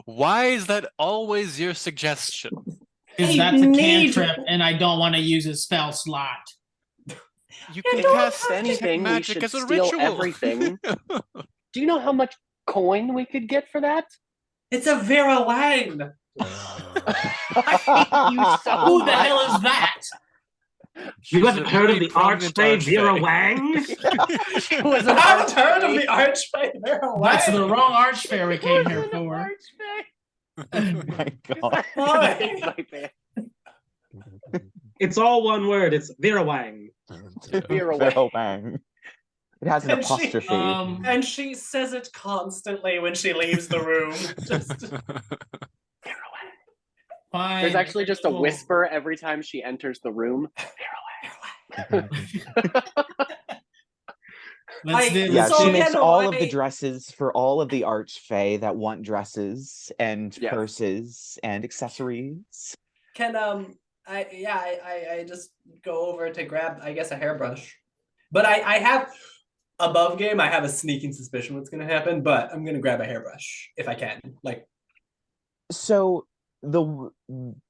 Why is that always your suggestion? Because that's a cantrip, and I don't want to use a spell slot. You can If cast anything, we magic should as a steal ritual. everything. Do you know how much coin we could get for that? It's a Vera Wang. I hate you so Who the much. hell is that? You haven't a heard of very the prominent Archfey Vera Archfey. Wang? It was an I haven't heard of Archfey. the Archfey Vera Wang. That's the wrong Archfey we came here It was an for. Archfey. Oh my god. Why? My bad. It's all one word. It's Vera Wang. Vera Vera Wang. Wang. It has an And she- apostrophe. And she says it constantly when she leaves the room. Just Fine. There's actually just a Cool. whisper every time she enters the room. Let's do Yeah, this. So she makes again, all of the I- dresses for all of the Archfey that want dresses and Yes. purses and accessories. can I just go over to grab, I guess, a hairbrush. But I have above game, I have a sneaking suspicion what's gonna happen, but I'm gonna grab a hairbrush if I can. Like, So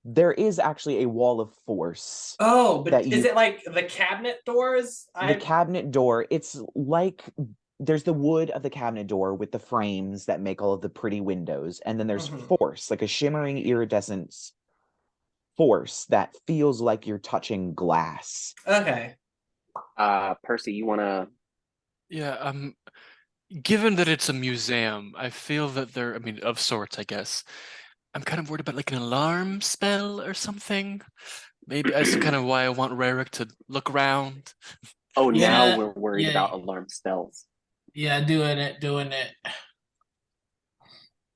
there is actually a wall of force. oh, but That is you- it like the cabinet doors? The cabinet door, it's like there's the wood of the cabinet door with the frames that make all of the pretty windows, and then there's force, like a shimmering iridescent force that feels like you're touching glass. Okay. Percy, you wanna? Yeah, given that it's a museum, I feel that I mean, of sorts, I guess. I'm kind of worried about like an alarm spell or something. Maybe that's kind of why I want Rerek to look around. Oh, Yeah, now we're worried yeah. about alarm spells. Yeah, doing it.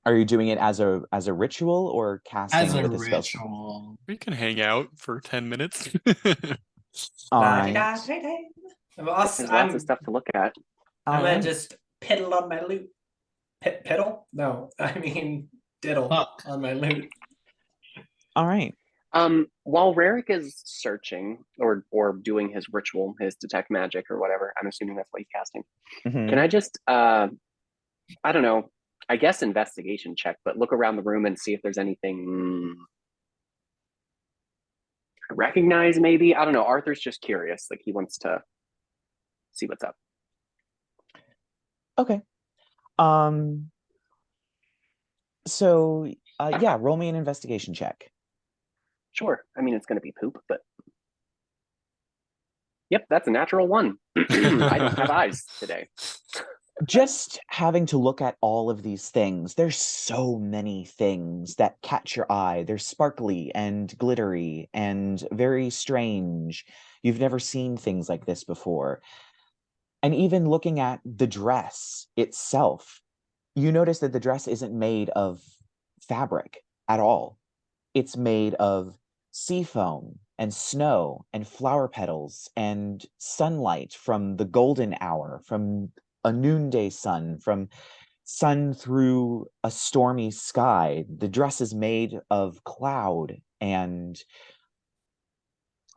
Are you doing it as a ritual or casting As a with a spell? ritual. We can hang out for 10 minutes. All Da-da-da-da-da. right. I'm also- There's lots of stuff to look at. I'm All gonna right. just piddle on my loot. Piddle? No, I mean diddle Fuck. on my loot. All right. While Rerek is searching or doing his ritual, his detect magic or whatever, I'm assuming that's what he's casting. Mhm. Can I just I don't know, I guess investigation check, but look around the room and see if there's anything I recognize maybe? I don't know. Arthur's just curious. Like he wants to see what's up. Okay. So yeah, roll me an investigation check. Sure. I mean, it's going to be poop, but yep, that's a natural 1. I don't have eyes today. Just having to look at all of these things, there's so many things that catch your eye. They're sparkly and glittery and very strange. You've never seen things like this before. And even looking at the dress itself, you notice that the dress isn't made of fabric at all. It's made of sea foam and snow and flower petals and sunlight from the golden hour, from a noonday sun, from sun through a stormy sky. The dress is made of cloud and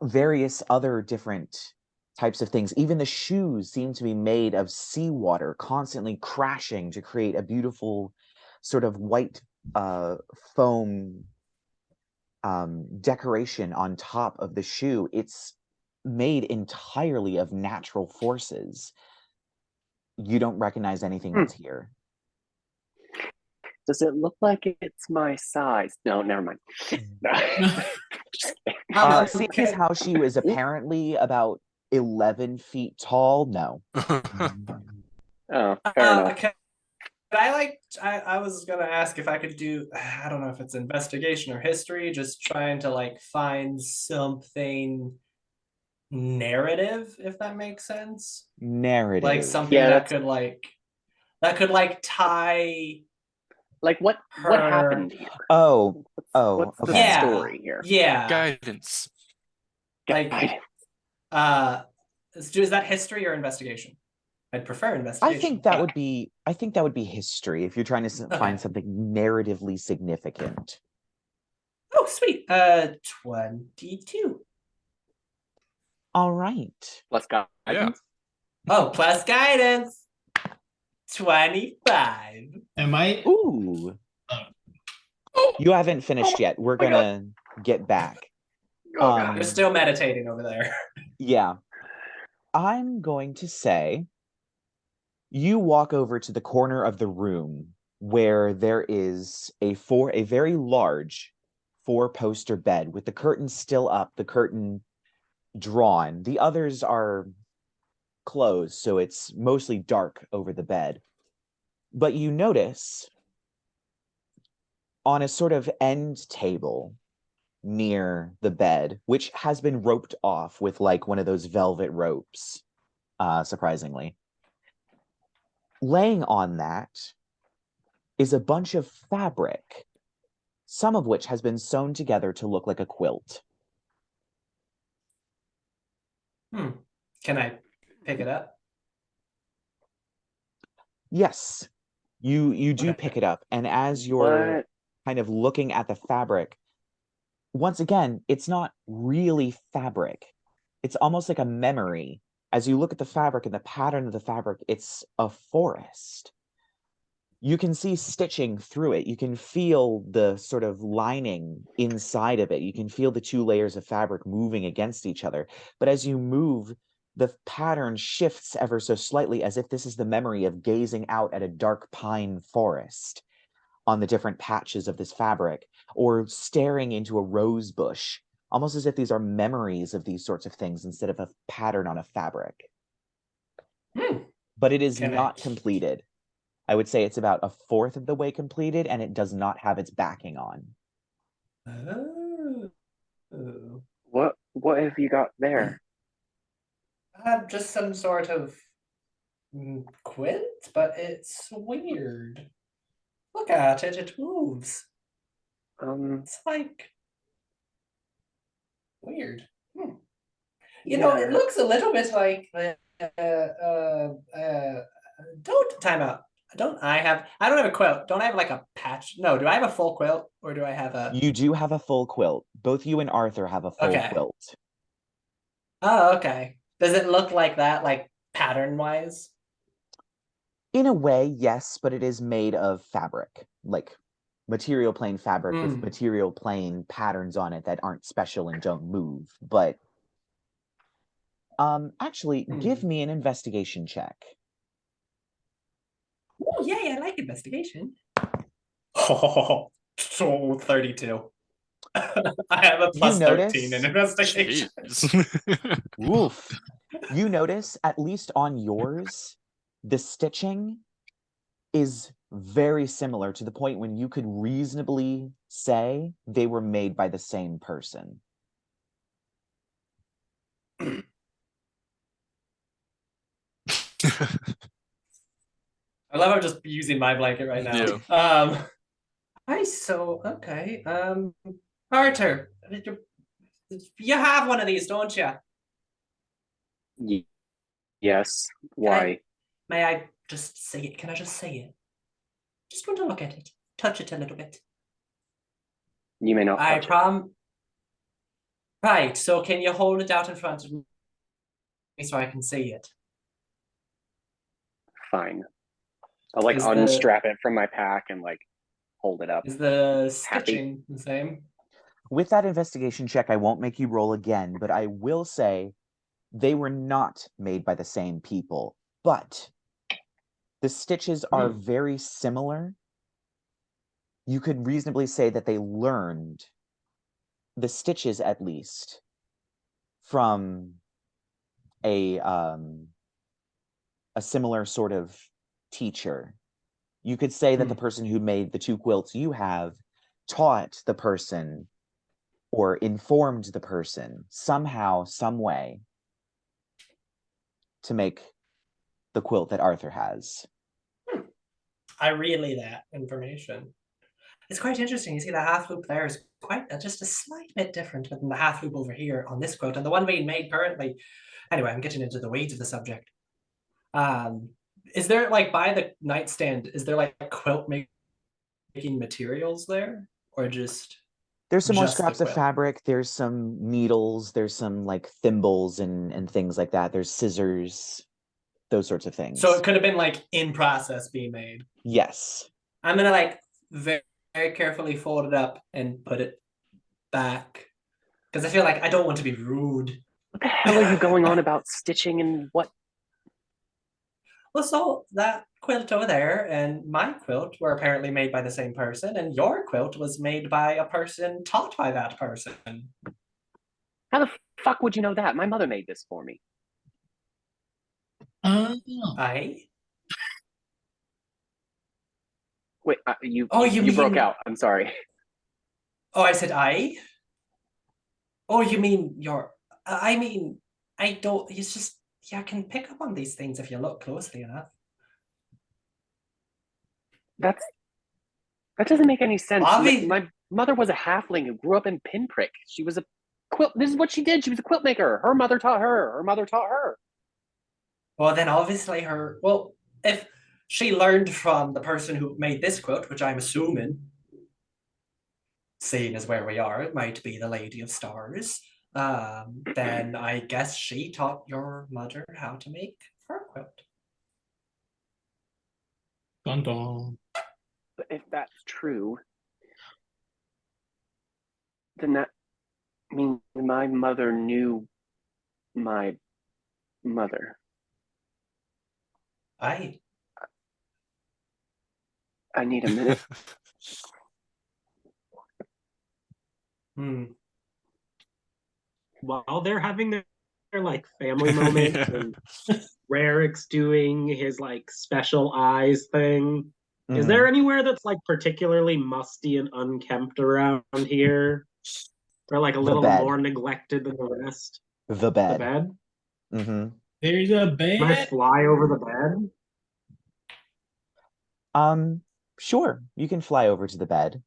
various other different types of things. Even the shoes seem to be made of seawater, constantly crashing to create a beautiful sort of white foam decoration on top of the shoe. It's made entirely of natural forces. You don't recognize anything that's here. Does it look like it's my size? No, never mind. Seeing as how she was apparently about 11 feet tall, no. Oh, fair enough. Can I was gonna ask if I could do, I don't know if it's investigation or history, just trying to like find something narrative, if that makes sense. Narrative. Like something Yeah, that could tie like what happened here? What's okay. the story here? Yeah. Guidance. Like Guidance. is that history or investigation? I'd prefer investigation. I think that would be history if you're trying to find something narratively significant. Oh, sweet. 22. All right. Plus guidance. Yeah. Oh, plus guidance. 25. Am I? Ooh. You haven't finished yet. We're gonna get back. You're still meditating over there. Yeah. I'm going to say you walk over to the corner of the room where there is a very large 4-poster bed with the curtain still up, the curtain drawn. The others are closed, so it's mostly dark over the bed. But you notice on a sort of end table near the bed, which has been roped off with like one of those velvet ropes, surprisingly. Laying on that is a bunch of fabric, some of which has been sewn together to look like a quilt. Can I pick it up? Yes, you do pick it up, and as you're kind of looking at the fabric, once again, it's not really fabric. It's almost like a memory. As you look at the fabric and the pattern of the fabric, it's a forest. You can see stitching through it. You can feel the sort of lining inside of it. You can feel the 2 layers of fabric moving against each other. But as you move, the pattern shifts ever so slightly, as if this is the memory of gazing out at a dark pine forest on the different patches of this fabric, or staring into a rose bush, almost as if these are memories of these sorts of things instead of a pattern on a fabric. But it is not completed. I would say it's about 1/4 of the way completed, and it does not have its backing on. Oh. What have you got there? Just some sort of quilt, but it's weird. Look at it, it moves. It's like weird. You know, it looks a little bit like don't time out. I don't have a quilt. Don't I have like a patch? No, do I have a full quilt or do I have a You do have a full quilt. Both you and Arthur have a full Okay. quilt. Oh, okay. Does it look like that, like pattern-wise? In a way, yes, but it is made of fabric, like material plane fabric with material plane patterns on it that aren't special and don't move. But actually, give me an investigation check. Oh, yay, I like investigation. Oh, 32. I have a plus 13 in investigation. Woof. You notice, at least on yours, the stitching is very similar to the point when you could reasonably say they were made by the same person. I love I'm just using my blanket right now. Yeah. Okay. Arthur, you have one of these, don't you? Yes. Why? May I just say it? Can I just say it? Just want to look at it, touch it a little bit. You may not. I prom. Right. So can you hold it out in front of me so I can see it? Fine. I'll like unstrap it from my pack and like hold it up. Is the stitching the same? With that investigation check, I won't make you roll again, but I will say they were not made by the same people, but the stitches are very similar. You could reasonably say that they learned the stitches, at least, from a similar sort of teacher. You could say that the person who made the two quilts you have taught the person or informed the person somehow, some way to make the quilt that Arthur has. I relay that information. It's quite interesting. You see the half loop there is quite just a slight bit different than the half loop over here on this quilt, and the one being made currently. Anyway, I'm getting into the weeds of the subject. Is there like by the nightstand? Is there like quilt making materials there, or just? There's some more scraps of fabric. There's some needles. There's some like thimbles and things like that. There's scissors, those sorts of things. So it could have been like in process being made. Yes. I'm gonna like very, very carefully fold it up and put it back because I feel like I don't want to be rude. What the hell are you going on about stitching and what? Well, so that quilt over there and my quilt were apparently made by the same person, and your quilt was made by a person taught by that person. How the fuck would you know that? My mother made this for me. I? Wait, you mean... broke out. I'm sorry. Oh, I said I? Oh, you mean your... I mean, I don't... It's just... Yeah, I can pick up on these things if you look closely enough. That doesn't make any sense. My mother was a halfling who grew up in Pinprick. She was a quilt. This is what she did. She was a quilt maker. Her mother taught her. Her mother taught her. Well, then obviously her... Well, if she learned from the person who made this quilt, which I'm assuming, seeing as where we are, it might be the Lady of Stars, then I guess she taught your mother how to make her quilt. Dun dun. But if that's true, then that means my mother knew my mother. I need a minute. While they're having their like family moment, and Rerek's doing his like special eyes thing. Is there anywhere that's like particularly musty and unkempt around here? Or like a little more neglected than the rest? The bed. The bed? Mm-hmm. There's a bed. Can I fly over the bed? Sure. You can fly over to the bed.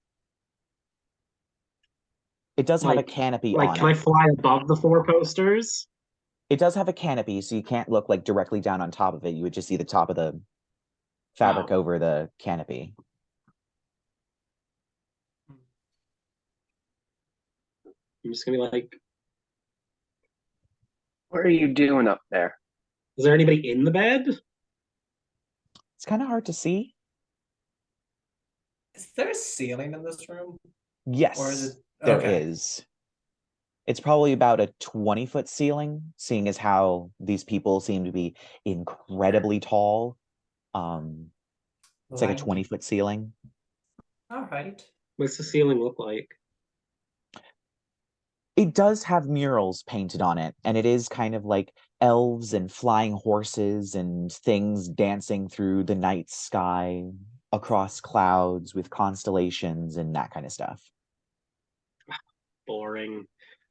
It does have a canopy on it. Can I fly above the four posters? It does have a canopy, so you can't look like directly down on top of it. You would just see the top of the fabric over the canopy. I'm just gonna be like, What are you doing up there? is there anybody in the bed? It's kind of hard to see. Is there a ceiling in this room? Yes, Or is it there okay. is. It's probably about a 20-foot ceiling, seeing as how these people seem to be incredibly tall. It's like a 20-foot ceiling. All right. What's the ceiling look like? It does have murals painted on it, and it is kind of like elves and flying horses and things dancing through the night sky across clouds with constellations and that kind of stuff. Boring.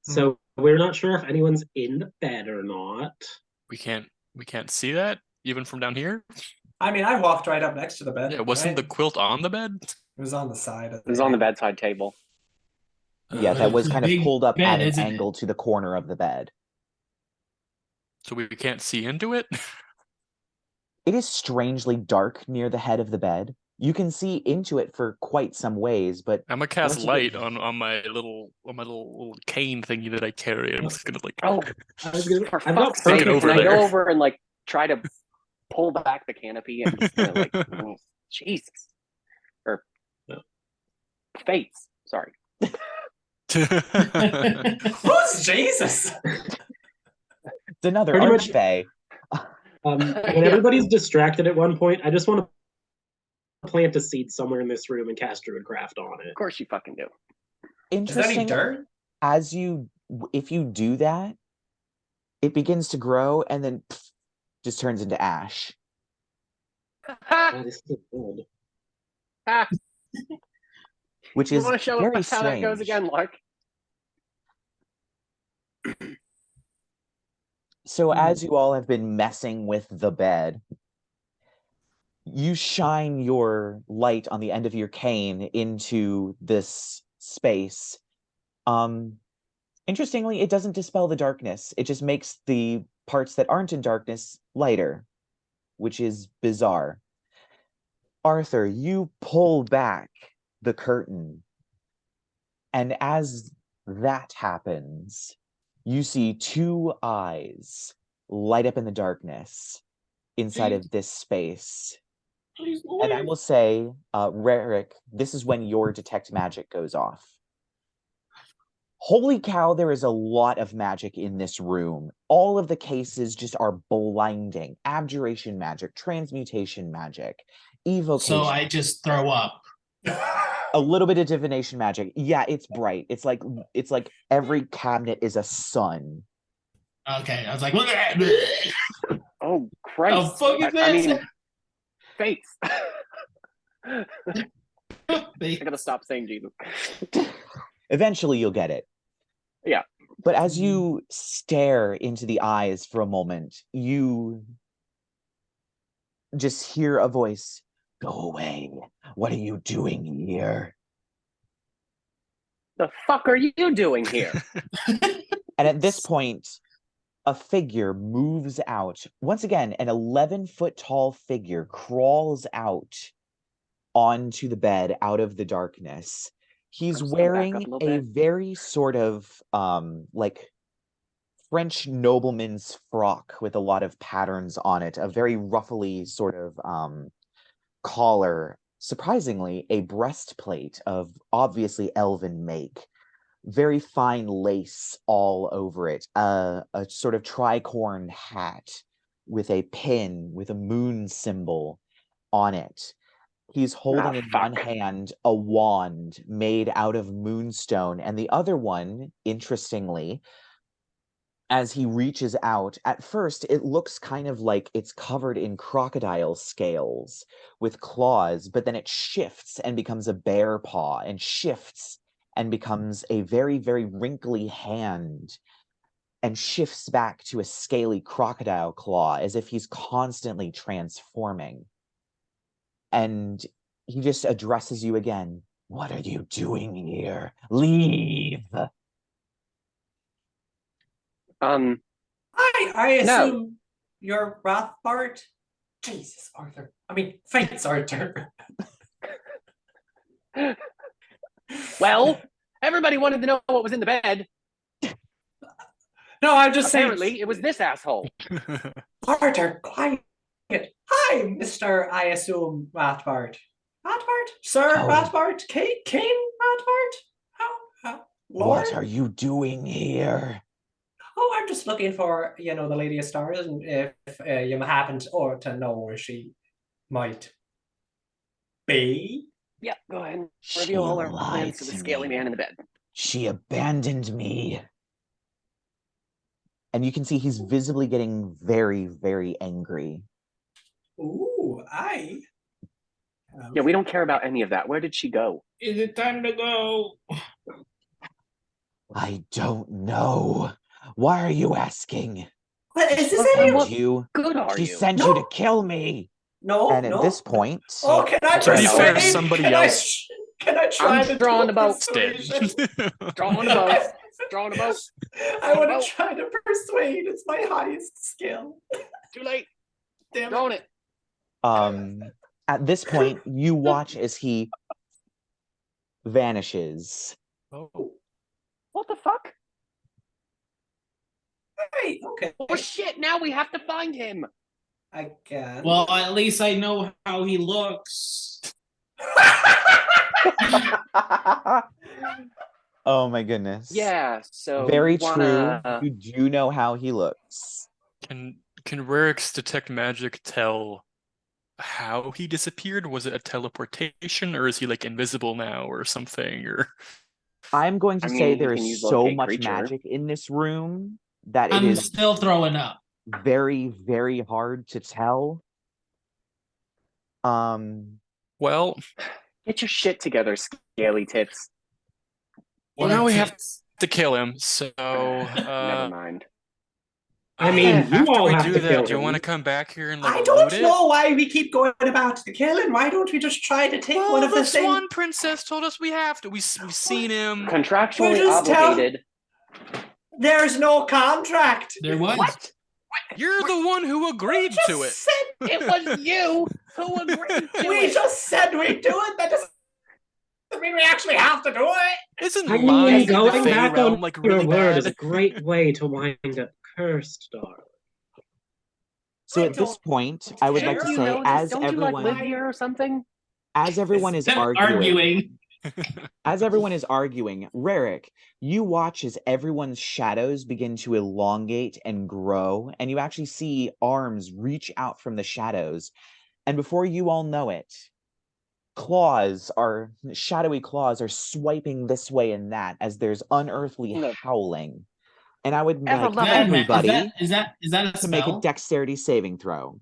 So we're not sure if anyone's in the bed or not. We can't see that even from down here. I mean, I walked right up next to the bed. Yeah, wasn't the right? quilt on the bed? It was on the side of It was on the bedside table. Yeah, that was It's a kind of big pulled up bed, at an isn't it? angle to the corner of the bed. So we can't see into it? It is strangely dark near the head of the bed. You can see into it for quite some ways, but I'm gonna cast once you get- light on my little cane thingy that I carry. I'm just gonna like Oh, I was gonna, for I've got fuck's sake! Stick it over Can I there. go over and like try to pull back the canopy and just kinda, like, oh, Jesus, or fates? Sorry. Who's Jesus? it's another Pretty much- Archfey. when Yeah. everybody's distracted at one point, I just want to plant a seed somewhere in this room and cast Druidcraft on it. Of course you fucking do. Is there any Interesting. dirt? If you do that, it begins to grow and then just turns into ash. Oh, this is good. Which You is want to show very us how that goes strange. again, Lark? So as you all have been messing with the bed, you shine your light on the end of your cane into this space. Interestingly, it doesn't dispel the darkness. It just makes the parts that aren't in darkness lighter, which is bizarre. Arthur, you pull back the curtain, and as that happens, you see two eyes light up in the darkness inside of this space. And I will say, Rerek, this is when your detect magic goes off. Holy cow, there is a lot of magic in this room. All of the cases just are blinding. Abjuration magic, transmutation magic, evocation. So I just throw up. A little bit of divination magic. Yeah, it's bright. It's like every cabinet is a sun. Okay, I was like, Oh Christ! Oh, fuck is I this? mean, fates. I They- gotta stop saying Jesus. Eventually you'll get it. Yeah. But as you stare into the eyes for a moment, you just hear a voice, "Go away. What are you doing here?" The fuck are you doing here? And at this point, a figure moves out. Once again, an 11-foot tall figure crawls out onto the bed out of the darkness. He's Just come back up wearing a little a bit. very sort of like French nobleman's frock with a lot of patterns on it, a very ruffly sort of collar, surprisingly a breastplate of obviously elven make, very fine lace all over it, a sort of tricorn hat with a pin with a moon symbol on it. He's holding in one fuck. hand a wand made out of moonstone, and the other one, interestingly, as he reaches out, at first it looks kind of like it's covered in crocodile scales with claws, but then it shifts and becomes a bear paw, and shifts and becomes a very, very wrinkly hand, and shifts back to a scaly crocodile claw, as if he's constantly transforming. And he just addresses you again. "What are you doing here? Leave!" I No. assume you're Rothbart. Jesus, Arthur. I mean, thanks, Arthur. Well, everybody wanted to know what was in the bed. No, I'm just Apparently, saying. it was this asshole. Arthur, quiet. Hi, Mr. I assume Rothbart. Rothbart? Sir Oh. Rothbart? King Rothbart? How? Lord? What are you doing here? Oh, I'm just looking for, the Lady of Stars, and if you happen to know where she might be. Yep, go ahead and She reveal all our lied plans to the to scaly me. man in the bed. She abandoned me. And you can see he's visibly getting very, very angry. Ooh, Yeah, we don't care about any of that. Where did she go? Is it time to go? I don't know. Why are you asking? What, is this Well, any And of... you? Good are She you? sent No. you to kill me. No, And at this point, Oh, can I To be persuade? fair, somebody else- Can I try I'm to drawing do a boat. Dead. persuasion? Drawing a boat. Drawing a boat. I want boat. to try to persuade. It's my highest skill. Too late. Damn it. Drawing it. at this point, you watch as he vanishes. Oh. What the fuck? Right, okay. Oh shit, now we have to find him. I guess. Well, at least I know how he looks. Oh my goodness. Yeah, so Very you wanna... true. You do know how he looks. Can Rerek's detect magic tell how he disappeared? Was it a teleportation, or is he like invisible now, or something? Or I'm going to I say mean, there you can is use so locate much creature. magic in this room that it I'm is still throwing up. very, very hard to tell. well, Get your shit together, scaly tips. well, now we have Politics. to kill him. So Never mind. I mean, you after all we have do to that, kill do you him. want to come back here and like I loot don't it? know why we keep going about the killing. Why don't we just try to take one Well, of the the things? Swan Princess told us we have to. We've seen him. Contractually just obligated. There's no contract. There was. What? You're the one who agreed Just to it. said It was you who agreed to we it. just said we'd do it. That doesn't mean we actually have to do it. Isn't I lying mean, in the going Fey back realm on like your really word is a bad? great way to wind up cursed, darling. So I at this don't point, I would like to care. You say, know this? as Don't you like live everyone, here or something? as everyone is arguing, as everyone is arguing, Rerek, you watch as everyone's shadows begin to elongate and grow, and you actually see arms reach out from the shadows. And before you all know it, shadowy claws are swiping this way and that as there's unearthly No. howling. And I would Ever like love it. everybody Is that a to make a spell? dexterity saving throw.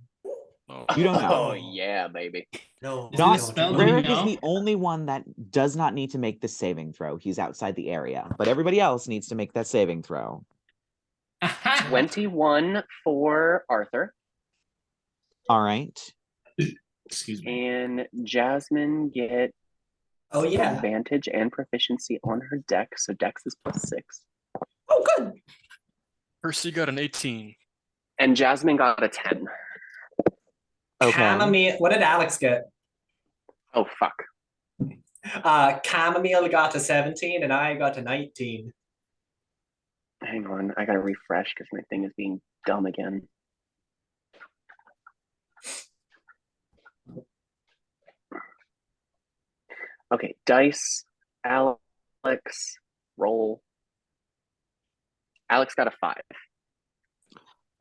Oh. You don't know. Oh yeah, baby. No, Is it a spell? Do we Rerek is know? the only one that does not need to make the saving throw. He's outside the area, but everybody else needs to make that saving throw. 21 for Arthur. All right. Excuse me. And Jasmine get Oh yeah. advantage and proficiency on her dex, so dex is +6. Oh good. Percy got an 18. And Jasmine got a 10. Okay. Chamomile. What did Alex get? Oh fuck. Chamomile got to 17 and I got to 19. Hang on, I gotta refresh because my thing is being dumb again. Okay, dice, Alex, roll. Alex got a 5.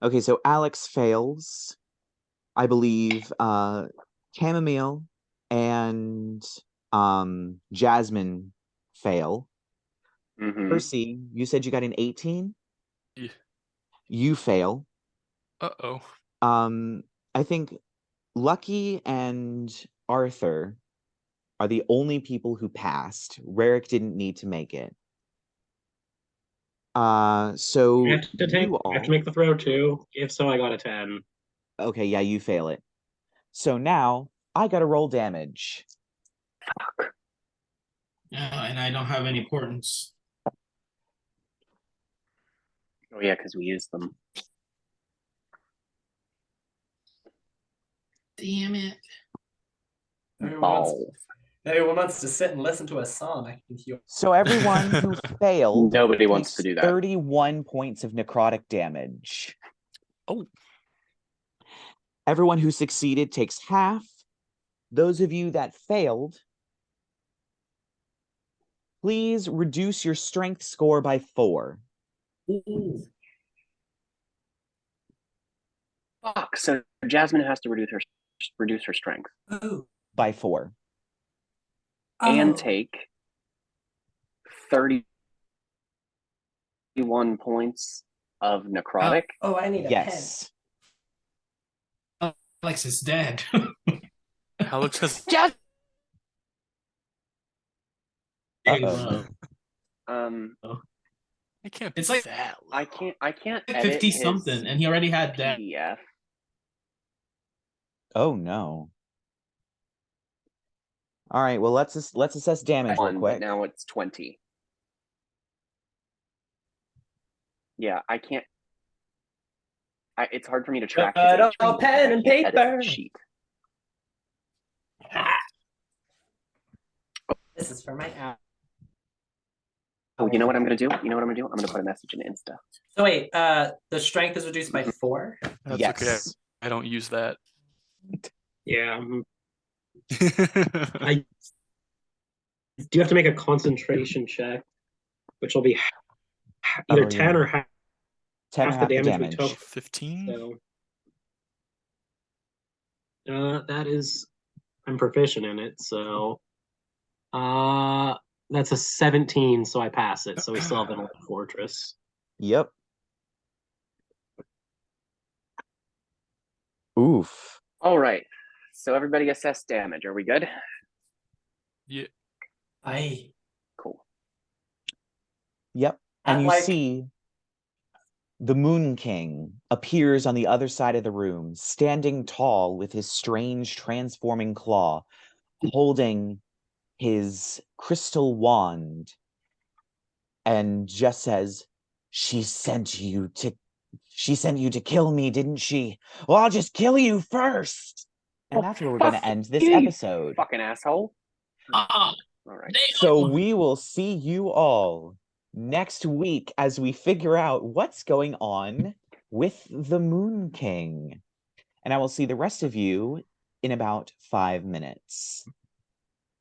Okay, so Alex fails. I believe Chamomile and Jasmine fail. Mhm. Percy, you said you got an 18? Yeah. You fail. Uh-oh. I think Lucky and Arthur are the only people who passed. Rerek didn't need to make it. So I have to you all... I have to make the throw too. If so, I got a 10. Okay, yeah, you fail it. So now I gotta roll damage. Yeah, and I don't have any portents. Oh yeah, because we used them. Damn it. Balls. Everyone wants to sit and listen to a song. I can hear. So everyone who failed Nobody wants takes to do that. 31 points of necrotic damage. Oh. Everyone who succeeded takes half. Those of you that failed, please reduce your strength score by 4. Ooh. Fuck. So Jasmine has to reduce her strength Oh. By 4. and take 31 points of necrotic. Oh, I need a Yes. Alex is dead. Alex has Uh-oh. I can't It's be like- that low. I can't edit 50 his something, and he already had that. PDF. Oh no. All right, well let's assess damage real But quick. now it's 20. Yeah, I can't. It's hard for me to track his But HP all because pen I and can't edit the paper. sheet. This is for my app. Oh, you know what I'm gonna do? I'm gonna put a message in Insta. So wait, the strength is reduced by 4. That's Yes. okay. I don't use that. Yeah. I do have to make a concentration check, which will be either Oh, 10 yeah. or half 10 or the half the damage we damage. took. 15? So that is, I'm proficient in it, so that's a 17, so I pass it. So we still have an old fortress. Yep. Oof. All right. So everybody assess damage. Are we good? Yeah. I Cool. Yep. And At, you like- see the Moon King appears on the other side of the room, standing tall with his strange transforming claw, holding his crystal wand, and just says, She sent you to kill me, didn't she? Well, I'll just kill you first. And that's where we're going to end this you, episode. Fucking asshole. Ah, All right. So we will see you all next week as we figure out what's going on with the Moon King. And I will see the rest of you in about 5 minutes.